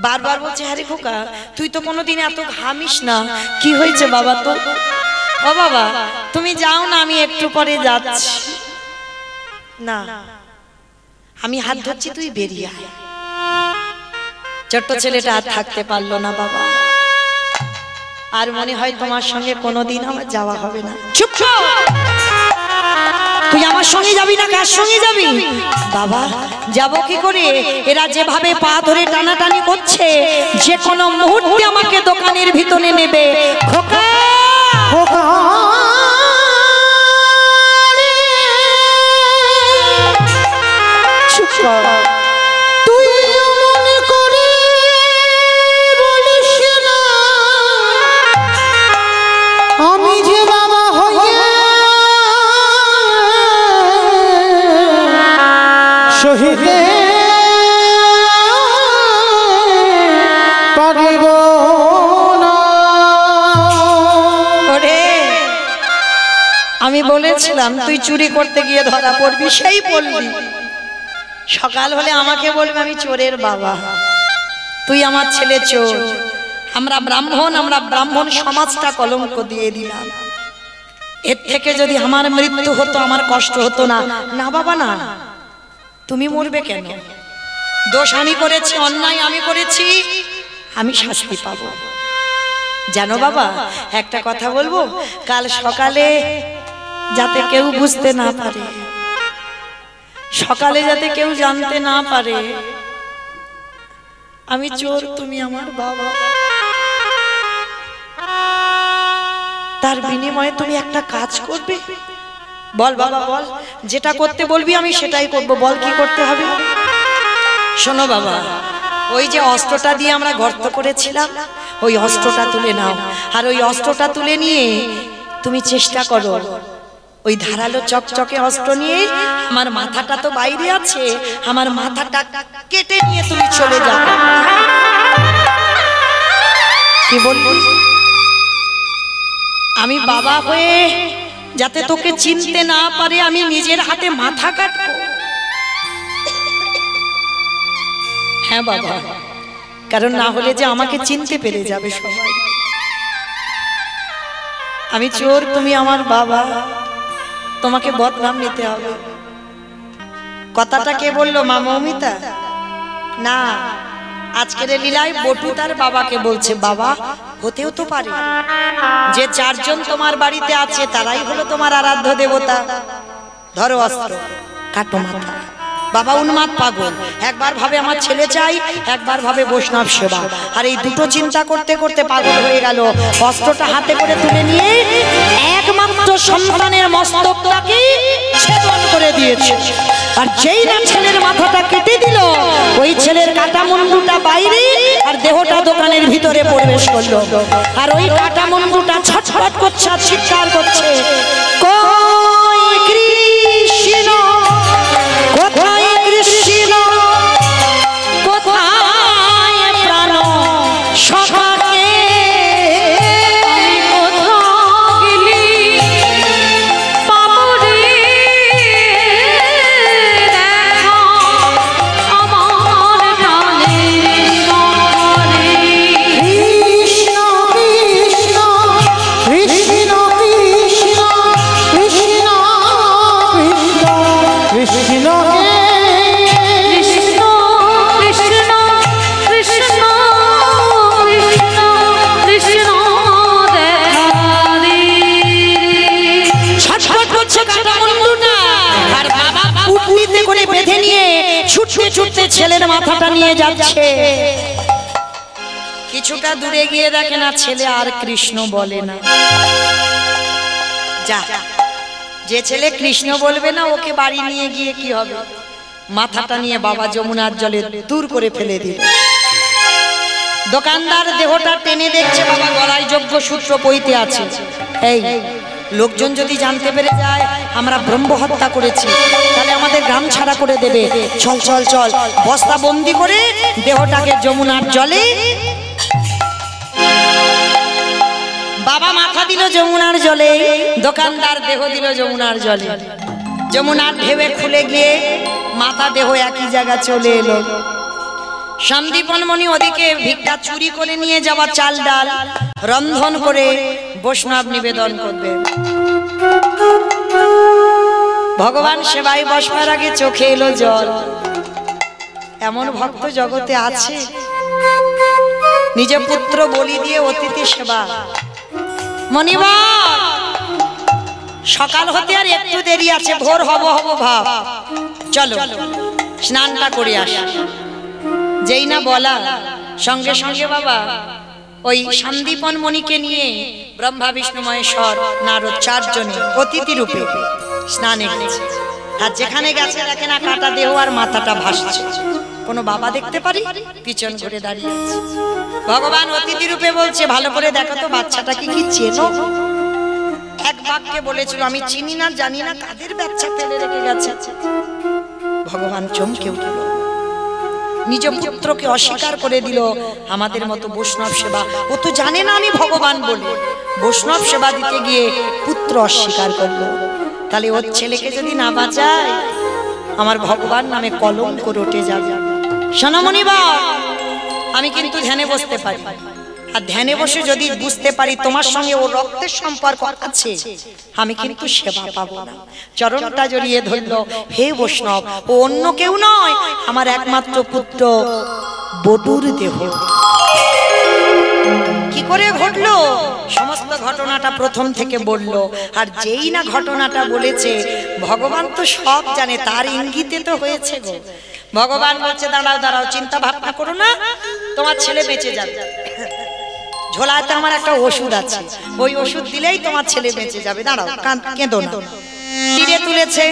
বারবার বলছে, আরে খোকা তুই তো কোনোদিন এত ঘামিস না, কি হয়েছে বাবা? তো ও বাবা তুমি যাও না, আমি একটু পরে যাচ্ছি। না আমি হাত ধরছি, তুই বেরিয়ে আয়। ছোট্ট ছেলেটা আর থাকতে পারলো না, বাবা আর মনে হয় তোমার সঙ্গে কোনোদিন আমার যাওয়া হবে না। চুপ, তুই আমার সঙ্গে যাবি না, কার সঙ্গে যাবি? বাবা যাব কি করে? এরা যেভাবে পা ধরে টানাটানি করছে, যে কোনো মুহূর্তে আমাকে দোকানের ভিতরে নেবে। খোকা খোকা চুপ কর। আমি যে বাবা হইয়া শহীদে পারিব না। আমি বলেছিলাম তুই চুরি করতে গিয়ে ধরা পড়বি, সেই বলবি। সকাল হলে আমাকে বলবি আমি চোরের বাবা, তুই আমার ছেলে চোর। আমরা ব্রাহ্মণ সমাজটা কলঙ্ক দিয়ে দিলাম। এর থেকে যদি আমার মৃত্যু হতো, আমার কষ্ট হতো না। না বাবা না, তুমি মরবে কেন? দোষ আমি করেছি, অন্যায় আমি করেছি, আমি শাস্তি পাবো। জানো বাবা একটা কথা বলবো, কাল সকালে যাতে কেউ বুঝতে না পারে, সকালে যাতে কেউ জানতে না পারে আমি চোর, তুমি আমার বাবা, তার বিনিময়ে তুমি একটা কাজ করবে। বল বাবা বল, যেটা করতে বলবি আমি সেটাই করব, বল কি করতে হবে। শোনো বাবা, ওই যে অস্ত্রটা দিয়ে আমরা গর্ত করেছিলাম, ওই অস্ত্রটা তুলে নাও। আর ওই অস্ত্রটা তুলে নিয়ে তুমি চেষ্টা করো, ওই ধারালো চকচকে অস্ত্র নিয়ে, আমার মাথাটা তো বাইরে আছে, আমার মাথাটা কেটে নিয়ে তুমি চলে যাও। কি বলবো, আমি বাবা হয়ে যাতে তোকে চিনতে না পারে আমি নিজের হাতে মাথা কাটবো। হ্যাঁ বাবা, কারণ না হলে যে আমাকে চিনতে পেরে যাবে সবাই। আমি চোর, তুমি আমার বাবা, তোমাকে বদনাম নিতে হবে। কথাটা কে বললো, মা মৌমিতা? না, আজকের লীলায় বটু তার বাবাকে বলছে, বাবা হতেও তো পারে যে চারজন তোমার বাড়িতে আছে তারাই হলো তোমার আরাধ্য দেবতা। ধরো অস্ত্র, কাটো মাথা। বাবা উন্মাদ পাগল, একবার ভাবে আমার ছেলে চাই, একবার ভাবে বৈষ্ণব সেবা, আর এই দুটো চিন্তা করতে করতে পাগল হয়ে গেল। অস্ত্রটা হাতে করে তুলে নিয়ে একমাত্র সন্তানের মস্তকটাকে ছেদন করে দিয়েছে। আর যেই না ছেলের মাথাটা কেটে দিল, ওই ছেলের কাটা মুন্ডুটা বাইরে আর দেহটা দোকানের ভিতরে প্রবেশ করলো। আর ওই কাটা মুন্ডুটা ছটফট করছে আর চিৎকার করছে, কই কৃষ্ণ, কোথায় কৃষ্ণ, কোথায় প্রাণ সখাকে, ছুটতে ছেলের মাথাটা নিয়ে যাচ্ছে। কিছুটা দূরে গিয়ে দেখে না ছেলে আর কৃষ্ণ বলে না। যা, যে ছেলে কৃষ্ণ বলবে না ওকে বাড়ি নিয়ে গিয়ে কি হবে, মাথাটা নিয়ে বাবা যমুনার জলে দূর করে ফেলে দিল। দোকানদার দেহটা টেনে দেখছে, বাবা গলায় যজ্ঞ সূত্র পইতে আছে। এই লোকজন যদি জানতে পেরে যায় আমরা ব্রহ্ম হত্যা করেছি, তাহলে আমাদের গ্রাম ছাড়া করে দেবে। চল চল চল, বস্তা বন্দি করে দেহটাকে যমুনার জলে। বাবা মাথা দিল যমুনার জলে, দোকানদার দেহ দিল যমুনার জলে। যমুনার ঢেউয়ে খুলে গিয়ে মাথা দেহ একই জায়গা চলে এলো। সন্দীপনমণি ওদিকে ভিক্ষা চুরি করে নিয়ে যাওয়া চাল ডাল রন্ধন করে বৈষ্ণব নিবেদন করবে। ভগবান সেবায় বসবার আগে চোখে এলো জল। এমন ভক্ত জগতে আছে, নিজে পুত্র বলি দিয়ে অতিথি সেবা। মনিবা, সকাল হতে আর একটু দেরি আছে, ভোর হব হব ভাব, চলো স্নানটা করে আসি। যেই না বলা, সঙ্গে সঙ্গে বাবা ওই সন্দীপন মণিকে নিয়ে ব্রহ্মা বিষ্ণু মহেশ্বর নারদ চারজনে অতিথি রূপে স্নানে গেছে। আর যেখানে গেছে দেখে না কাটা দেহ আর মাথাটা ভাসছে। কোনো বাবা দেখতে পারি, পিছন করে দাঁড়িয়ে আছে। ভগবান অতিথি রূপে বলছে, ভালো করে দেখো তো বাচ্চাটাকে কি চেনো? এক বাক্যে বলেছিল, আমি চিনি না, জানি না, কাদের বাচ্চা ফেলে রেখে গেছে। ভগবান চমকে উঠল, নিজ পুত্রকে অস্বীকার করে দিল। আমাদের মতো বৈষ্ণব সেবা, ও তো জানে না আমি ভগবান বলে, বৈষ্ণব সেবা দিতে গিয়ে পুত্র অস্বীকার করলো। তাহলে ওর ছেলেকে যদি না বাঁচায়, আমার ভগবান নামে কলঙ্ক রটে যাবে। সোনামণি বা, আমি কিন্তু ধ্যানে বসতে পারি, আর ধ্যানে বসে যদি বুঝতে পারি তোমার সঙ্গে ওর রক্তের সম্পর্ক আছে, আমি কিন্তু সেবা পাবো না। চরণটা জড়িয়ে ধরল, হে বৈষ্ণব, ও অন্য কেউ নয়, আমার একমাত্র পুত্র বটুর দেহ। কি করে ঘটলো সমস্ত ঘটনাটা প্রথম থেকে বলল। আর যেই না ঘটনাটা বলেছে, ভগবান তো সব জানে, তার ইঙ্গিতে তো হয়েছে গো। ভগবান বলছে, দাঁড়াও দাঁড়াও, চিন্তা ভাবনা করো না, তোমার ছেলে বেঁচে যাবে। ঝোলাতে আমার একটা ওষুধ আছে, ওই ওষুধ দিলেই তোমার ছেলে বেঁচে যাবে। দাঁড়াও, কেঁদো না। তুলেছে,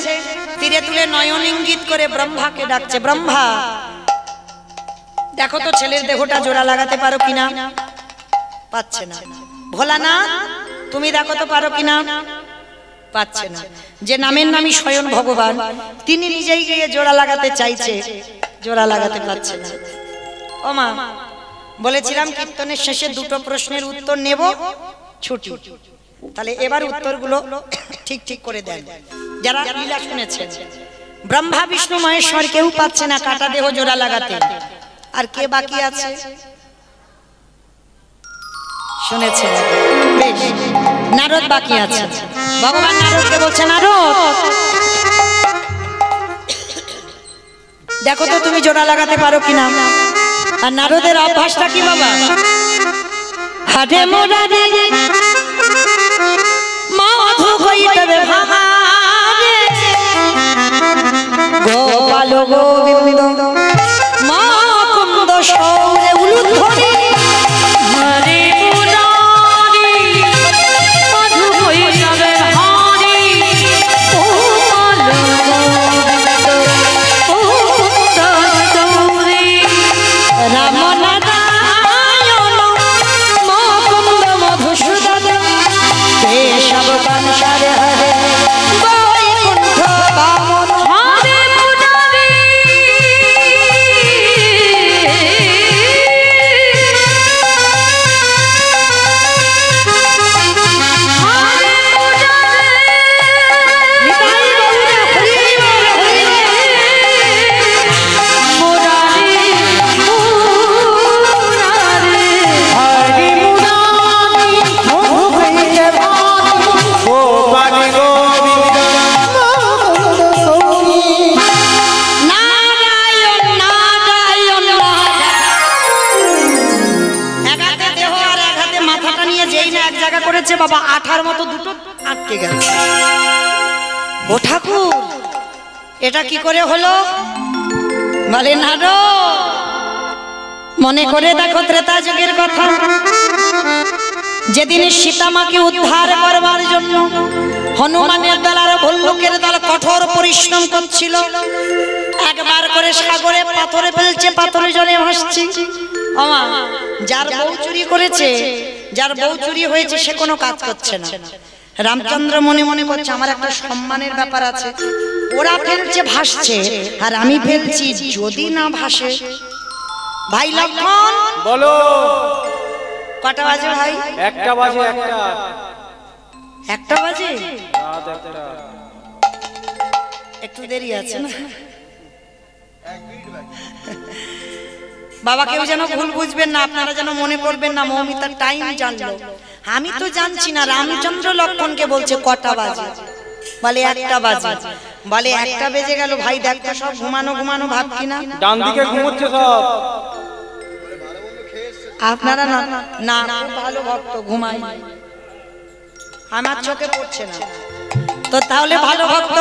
তীরে তুলে নয়ন ইঙ্গিত করে ব্রহ্মাকে ডাকছে, ব্রহ্মা দেখো তো ছেলের দেহটা জোড়া লাগাতে পারো কিনা। পাচ্ছে না। ভোলানাথ তুমি দেখো তো পারো কিনা। পাচ্ছে না। যে নামের নামই স্বয়ং ভগবান, তিনি নিজেই গিয়ে জোড়া লাগাতে চাইছে, জোড়া লাগাতে পারছে না। ও মা, বলেছিলাম কীর্তনের শেষে দুটো প্রশ্নের উত্তর নেব, ছুটি। তাহলে এবার উত্তরগুলো ঠিক ঠিক করে দেন যারা লীলা শুনেছেন। ব্রহ্মা বিষ্ণু মহেশ্বর কেউ পাচ্ছে না কাটা দেহ জোড়া লাগাতে। আর কে বাকি আছে শুনেছেন? বেশ, নারদ বাকি আছে। ভগবান নারদকে বলছে, নারদ দেখো তো তুমি জোড়া লাগাতে পারো কিনা। আর নারদের অভ্যাসটা কি বাবা? হাটে মোরারে মাধু কইতবে ভারে গোপাল গোবিন্দ মা কুন্দ সৌরে উলুধ্বনি হরে মুরারি মধু কইতবে ভারে গোপাল গোবিন্দ ও সৌরে রাম নারায়ণ মা কুন্দ মধুসূদন কেশব কাঞ্চারে হরে বৈকুণ্ঠ বামন। হরে মুরারি হরে নিতাই গৌর হরি বল, হরি মুরারি মুরারি হরি মুরারি মধু কইতে ভারি গোপাল গোবিন্দ মুকুন্দ সৌরি নারায়ণ নারায়ণ এক হাতে দেহ আর এক হাতে মাথাটা নিয়ে যেই না এক জায়গা করেছে বাবা, আঠার মতো দুটো আটকে গেছে। ও ঠাকুর এটা কি করে হলো? বলে নারদ মনে করে দেখো ত্রেতা যুগের কথা, যেদিন সীতামাকে উদ্ধার করবার জন্য হনুমানের দল আর ভল্লুকের দল কঠোর পরিশ্রম করছিল। একবার করে সাগরে পাথরে ফেলছে, পাথরে জলে ভাসছে। আমা যার বউ চুরি করেছে, যার বউ চুরি হয়েছে, সে কোনো কাজ করছে না। রামচন্দ্র মনে মনে করছে আমার একটা সম্মানের ব্যাপার আছে, ওরা ফেলছে ভাসছে আর আমি ফেলছি, যদি না ভাসে। ভাই লক্ষণ বলো। কটা বাজে ভাই? একটা বাজে, একটা একটা বাজে, রাত একটা। একটু দেরি আছে না বাবা? কেউ যেন ভুল বুঝবেন না, আপনারা যেন মনে করবেন না মৌমিতার টাইম জানলো। আমি তো জানছি না, রামচন্দ্র লক্ষণকে বলছে কটা বাজে। বলে একটা বাজে। বলে একটা বেজে গেল, ভাই দেখো সব ঘুমানো ঘুমানো ভাব কিনা। ডান দিকে ঘুমোচ্ছে সব। আপনারা না না খুব ভালো ভক্ত, ঘুমাই, আমার চোখে পড়ছে না তো। তাহলে ভালো ভক্ত।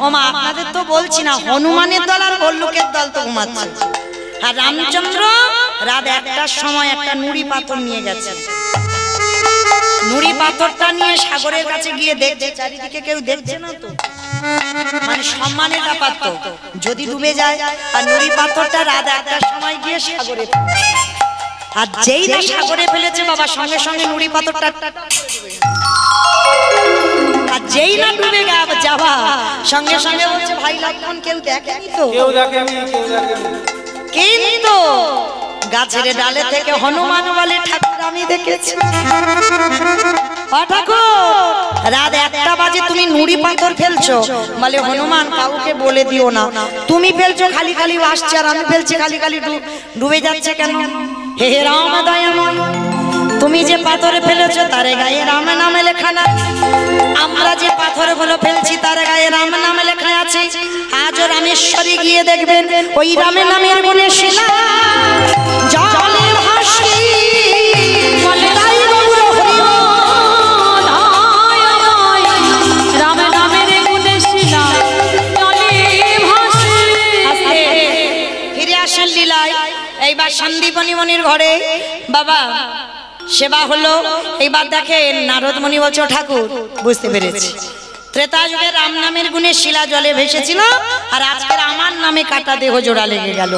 ও মা, আপনাদের তো বলছি না, হনুমানের দল আর ভল্লুকের দল তো ঘুমাচ্ছে, আর রামচন্দ্র রাত একটার সময় একটা নুড়ি পাথর নিয়ে গেছে। নুড়ি পাথরটা নিয়ে সাগরের কাছে গিয়ে দেখছে, চারিদিকে কেউ দেখছে না তো, মানে সম্মানের ব্যাপার তো, যদি ডুবে যায়। আর নুড়ি পাথরটা রাত একটার সময় গিয়ে সাগরে, আর যেই না সাগরে ফেলেছে বাবা, সঙ্গে সঙ্গে নুড়ি পাথরটা, আর যেই না ডুবে যাওয়া সঙ্গে সঙ্গে বলছে ভাই লক্ষণ কেউ দেখেনি তো? কেউ দেখেনি, কেউ দেখেনি। কিন্তু গাছের ডালে থেকে হনুমান বলে, ঠাকুর আমি দেখেছি। ও ঠাকুর, রাত একটা বাজে তুমি নুড়ি পাথর ফেলছো। বলে হনুমান কাউকে বলে দিও না, তুমি ফেলছো খালি খালি ভাসছে, আর আমি ফেলছি খালি খালি ডুবে যাচ্ছে কেন? হে রাম দয়াময়, তুমি যে পাথরে ফেলেছো তার গায়ে রাম নামে লেখা না, আমরা যে পাথরগুলো ফেলছি তার গায়ে রাম নামে লেখা আছে। আজও রামেশ্বরী গিয়ে দেখবেন ওই রামের নামের গুণে শিলা জলে ভাসি। বলে তাই গৌর হরি বল, রাম নামের গুণে শিলা জলে ভাসে। ফিরে আসেন লীলায়। এইবার সন্দীপনী মনির ঘরে বাবা সেবা হলো। এইবার দেখেন নারদ মুনি বলছে, ঠাকুর বুঝতে পেরেছি, ত্রেতা যুগে রাম নামের গুণে শিলা জলে ভেসেছিল, আর আজকের আমার নামে কাটা দেহ জোড়া লেগে গেল।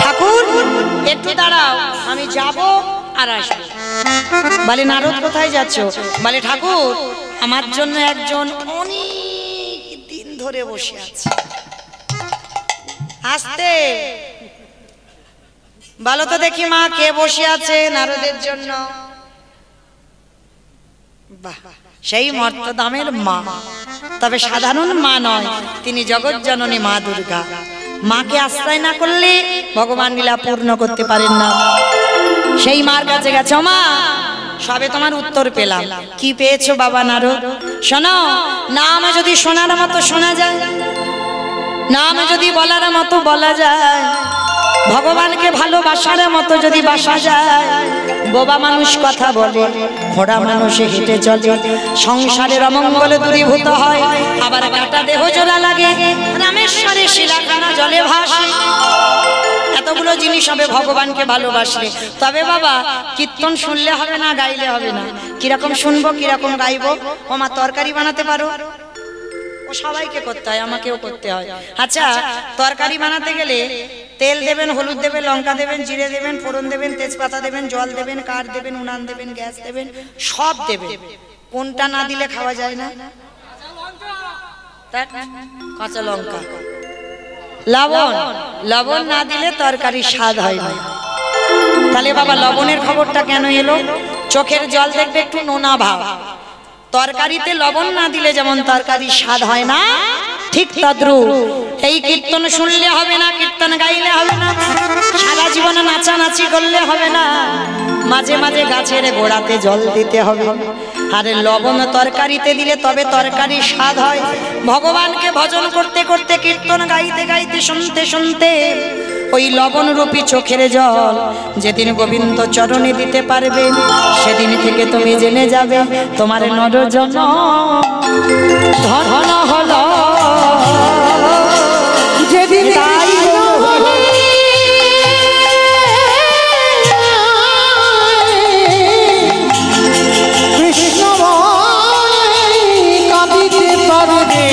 ঠাকুর একটু দাঁড়াও, আমি যাব আর আসবো। বলে নারদ কোথায় যাচ্ছ? বলে ঠাকুর আমার জন্য একজন অনেক দিন ধরে বসে আছে। আসতে বলো তো দেখি মা, কে বসে আছে নারদের জন্য? বাহ, সেই মর্তদামের মা, তবে সাধারণ মা নয়, তিনি জগৎ জননী মা দুর্গা। মাকে আশ্রয় না করলে ভগবান লীলা পূর্ণ করতে পারেন না। সেই মার কাছে গেছো মা, সবে তোমার উত্তর পেলাম। কি পেয়েছো বাবা নারদ? শোনো, নাম যদি শোনার মতো শোনা যায়, নাম যদি বলার মতো বলা যায়, ভগবানকে ভালোবাসার মতো যদি বাসা যায়, বোবা মানুষ কথা বলে, ঘোড়া মানুষে হেঁটে চলে, সংসারের অমঙ্গল দূরীভূত হয়, আবার কাটা দেহ জোড়া লাগে, রামেশ্বরে শিলাখানা জলে ভাসে। এতগুলো জিনিস হবে ভগবানকে ভালোবাসলে। তবে বাবা কীর্তন শুনলে হবে না, গাইলে হবে না। কিরকম শুনবো, কিরকম গাইবো? ও মা, তরকারি বানাতে পারো? ও সবাইকে করতে হয়, আমাকেও করতে হয়। আচ্ছা, তরকারি বানাতে গেলে তেল দেবেন, হলুদ দেবেন, লঙ্কা দেবেন, জিরে দেবেন, ফোড়ন দেবেন, তেজপাতা দেবেন, জল দেবেন, কাঠ দেবেন, উনান দেবেন, গ্যাস দেবেন, সব দেবেন। কোনটা না দিলে খাওয়া যায় না? কাঁচা লঙ্কা। লবণ, লবণ না দিলে তরকারি স্বাদ হয় না। তাহলে বাবা লবণের খবরটা কেন এলো? চোখের জল দেখবে একটু নোনা ভাব। তরকারিতে লবণ না দিলে যেমন তরকারি স্বাদ হয় না, ঠিক তদ্রূপ এই কীর্তন শুনলে হবে না, কীর্তন গাইলে হবে না, সারা জীবনে নাচানাচি করলে হবে না, মাঝে মাঝে গাছের গোড়াতে জল দিতে হবে। আরে লবণ তরকারিতে দিলে তবে তরকারি স্বাদ হয়। ভগবানকে ভজন করতে করতে, কীর্তন গাইতে গাইতে, শুনতে শুনতে ওই লবণ রূপী চোখের জল যেদিন গোবিন্দ চরণে দিতে পারবে, সেদিন থেকে তুমি জেনে যাবে তোমার নরজন্ম ধন হলো। যেদিন কৃষ্ণ কাঁদিতে পারবে,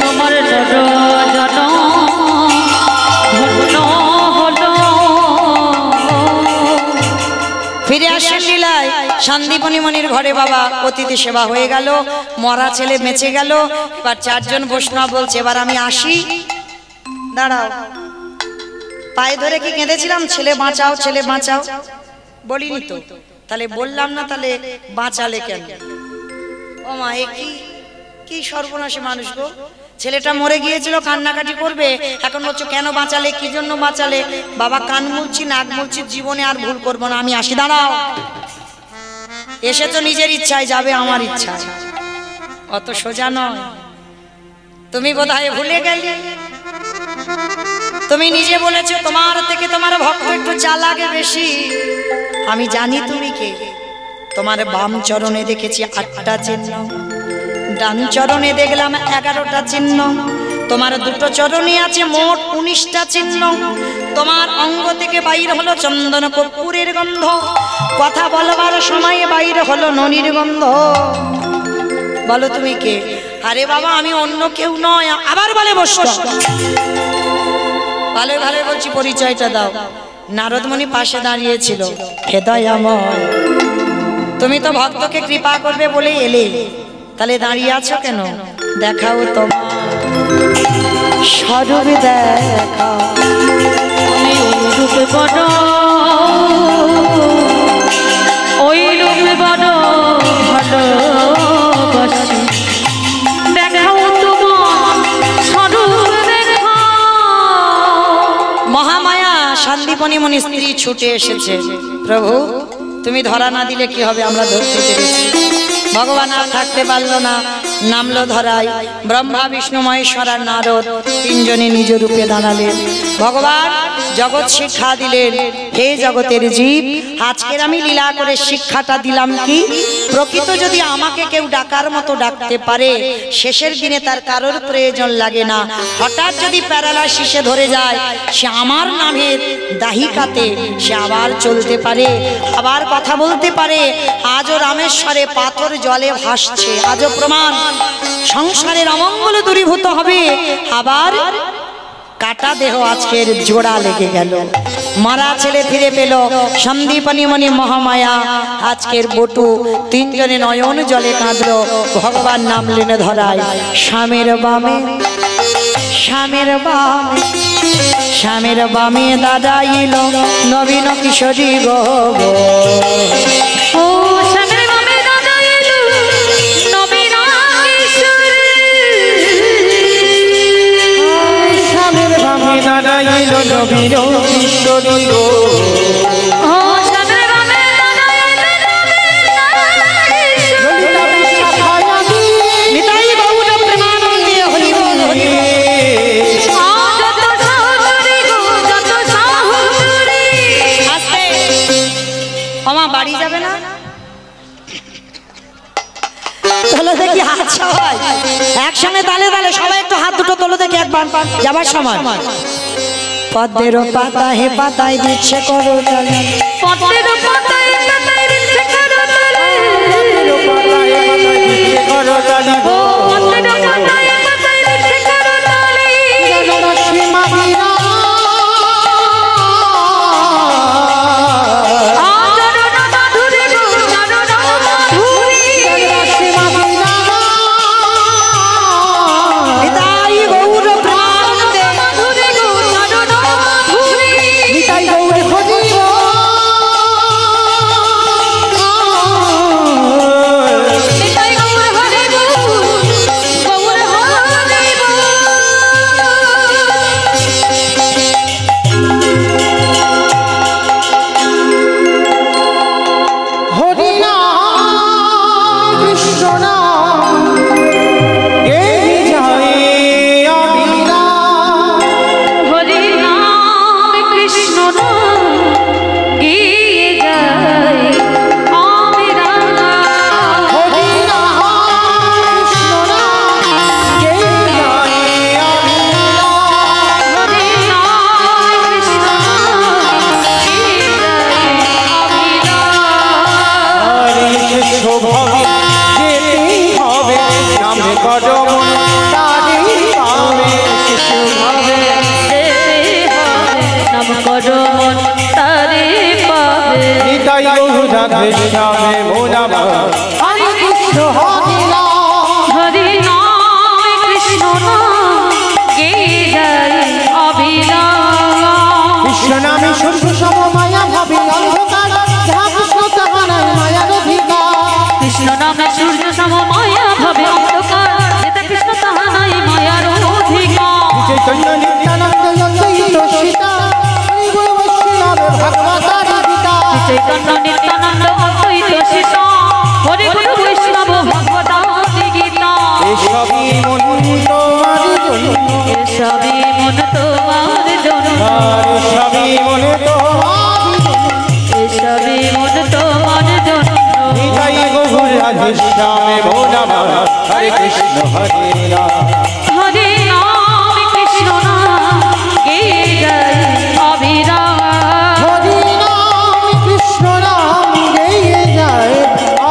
তোমার নরজন ধন্য হলো। ফিরে আসেন লীলায়। সন্দীপনী মনির ঘরে বাবা অতিথি সেবা হয়ে গেল, মরা ছেলে বেঁচে গেল। এবার চারজন বৈষ্ণব বলছে এবার আমি আসি। দাঁড়াও, পায়ে ধরে কি কেঁদেছিলাম ছেলে বাঁচাও, ছেলে বাঁচাও? বলিনি তো। তাহলে বললাম না, তাহলে বাঁচালে কেন? ও মা, এ কি সর্বনাশী মানুষ গো! ছেলেটা মরে গিয়েছিল, কান্নাকাটি করবে, এখন বলছো কেন বাঁচালে, কি জন্য বাঁচালে? বাবা কান মুলছি, নাক মুলছি, জীবনে আর ভুল করবো না, আমি আসি। দাঁড়াও, এসে তো নিজের ইচ্ছায় যাবে, আমার ইচ্ছায় অত সোজা নয়। তুমি বোধহয় ভুলে গেলে। তুমি নিজে বলেছো তোমার থেকে তোমার ভক্ত একটু চালাকে বেশি। আমি জানি তুমি কে। তোমার বাম চরণে দেখেছি 8টা চিহ্ন, ডান চরণে দেখলাম 11টা চিহ্ন, তোমার দুটো চরণে আছে মোট 19টা চিহ্ন। তোমার অঙ্গ থেকে বাইর হলো চন্দন কর্পূরের গন্ধ, কথা বলবার সময়ে বাইর হলো ননির গন্ধ। বলো তুমি কে? আরে বাবা আমি অন্য কেউ নয়। আবার বলে বসো। ভালো ভালো বলছি, পরিচয়টা দাও। নারদমণি পাশে দাঁড়িয়েছিল। হেদয়াময়, তুমি তো ভক্তকে কৃপা করবে বলে এলে, তাহলে দাঁড়িয়ে আছো কেন? দেখাও তোমার স্বরূপ, দেখাও। আমি ওই রূপে বড়, ওই রূপে বড় ভালোবাসি, দেখাও তোমার স্বরূপ দেখাও। মহামায়া সন্দীপনী মনি স্ত্রী ছুটে এসেছে। প্রভু তুমি ধরা না দিলে কি হবে, আমরা ধরতে পেরেছি। ভগবান আর থাকতে পারলো না, নামলো ধরাই। ব্রহ্মা বিষ্ণু মহেশ্বর আর নারদ তিনজনে নিজ রূপে দাঁড়ালেন। ভগবান জগৎ শিক্ষা দিলেন, হে জগতের জীব, আজকের আমি লীলা করে শিক্ষাটা দিলাম কি, প্রকৃত যদি আমাকে কেউ ডাকার মতো ডাকতে পারে, শেষের দিনে তার কারোর প্রয়োজন লাগে না। হঠাৎ যদি প্যারালাইসিসে ধরে যায়, সে আমার নামের দাহিকাতে সে আবার চলতে পারে, আবার কথা বলতে পারে। আজও রামেশ্বরে পাথর জলে ভাসছে, আজও প্রমাণ। সংসারের অমঙ্গল দূরীভূত হবে, আবার কাটা দেহ আজকের জোড়া লেগে গেল। মারা ছেলে ফিরে পেল, সন্দীপনী মণি মহামায়া আজকের বটু। তিনজনে নয়ন জলে কাঁদলো, ভগবান নাম লেনে ধরায়। স্বামীর বামে, স্বামীর বামে, স্বামীর বামে দাদা এলো নবীন কিশোরী গো। ও স্বামীর বামে দাদা এলো নবীন কিশোরী। স্বামীর বামে দাদা এলো নবীন কিশোরী গো। ও স্বামীর বামে দাদা এলো নবীন কিশোরী। নিতাই গৌর প্রেমানন্দে হরি বল হরি বল। আমা বাড়ি যাবে না? তোলো দেখি হাত সবাই একসঙ্গে তালে তালে, সবাই একটু হাত দুটো তোলো দেখি একবার যাবার সময়। পদ্মের পাতা হে পাতায় দিচ্ছে করো তালে, পদ্মের পাতায় পাতায় দিচ্ছে করো তালে। করো তালি ও পদ্মের পাতায় পাতায় দিচ্ছে করো তালে। নিতাই গৌর প্রেমানন্দে নিতাই গৌর হরি হরি নাম কৃষ্ণ নাম এই যায় অবিরাম। হরি নাম কৃষ্ণ নাম গিয়ে যায় অবিরাম। হরি নাম কৃষ্ণ নাম এই যায় অবিরাম। হরি নাম কৃষ্ণ নাম গিয়ে যায় অবিরাম। হরি কৃষ্ণ ভবে যেতেই হবে, নামে কদম তারই পাবে শিশু ভাবে। নাম করো মন তারে পাবে। নিতাই গৌর রাধে শ্যামে মোনামা, হরি কৃষ্ণ হরি নাম। হরি নাম কৃষ্ণ নাম গিয়ে যায় অবিরাম। কৃষ্ণ নামে শুদ্ধ সম মায়া ভাবে অন্ধকার, যাহা কৃষ্ণ তাহা নাই মায়ার অধিকার। কৃষ্ণ নামে সূর্য সম মায়া ভাবে অন্ধকার, যেটা কৃষ্ণ তাহা নাই মায়ার অধিকার। চৈতন্য নিত্যানন্দ অদ্বৈত সীতা, হরি বল বৈষ্ণব ভগবতারি পিতা। চৈতন্য নিত্যানন্দ অদ্বৈত শিষ্য, হরি গুরু বৈষ্ণব ভগবতাদি গীতা। এসবই মন তোমার জন্য, এসবই মন তোমার জন্য। আর এসবই মন তোমার জন্য। এসবই মন তোমার জন্য। নিতাই গৌর রাধে শ্যামে মোনামা, হরে কৃষ্ণ হরে রাম। হরি নাম কৃষ্ণ নাম গিয়ে যায় অবিরাম। হরি নাম কৃষ্ণ নাম গেয়ে যায়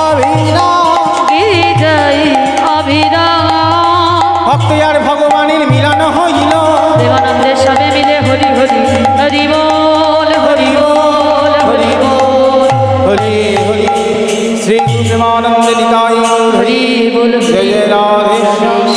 অবিরাম। গিয়ে যায় অবিরাম। ভক্ত আর ভগবানের মিলন হইল, দেবানন্দের সবে মিলে হরি হরি হরি বল হরি বল হরি বল হরি হরি শ্রী প্রেমানন্দ নিতাই হরি বল জয় রাধে শ্যাম।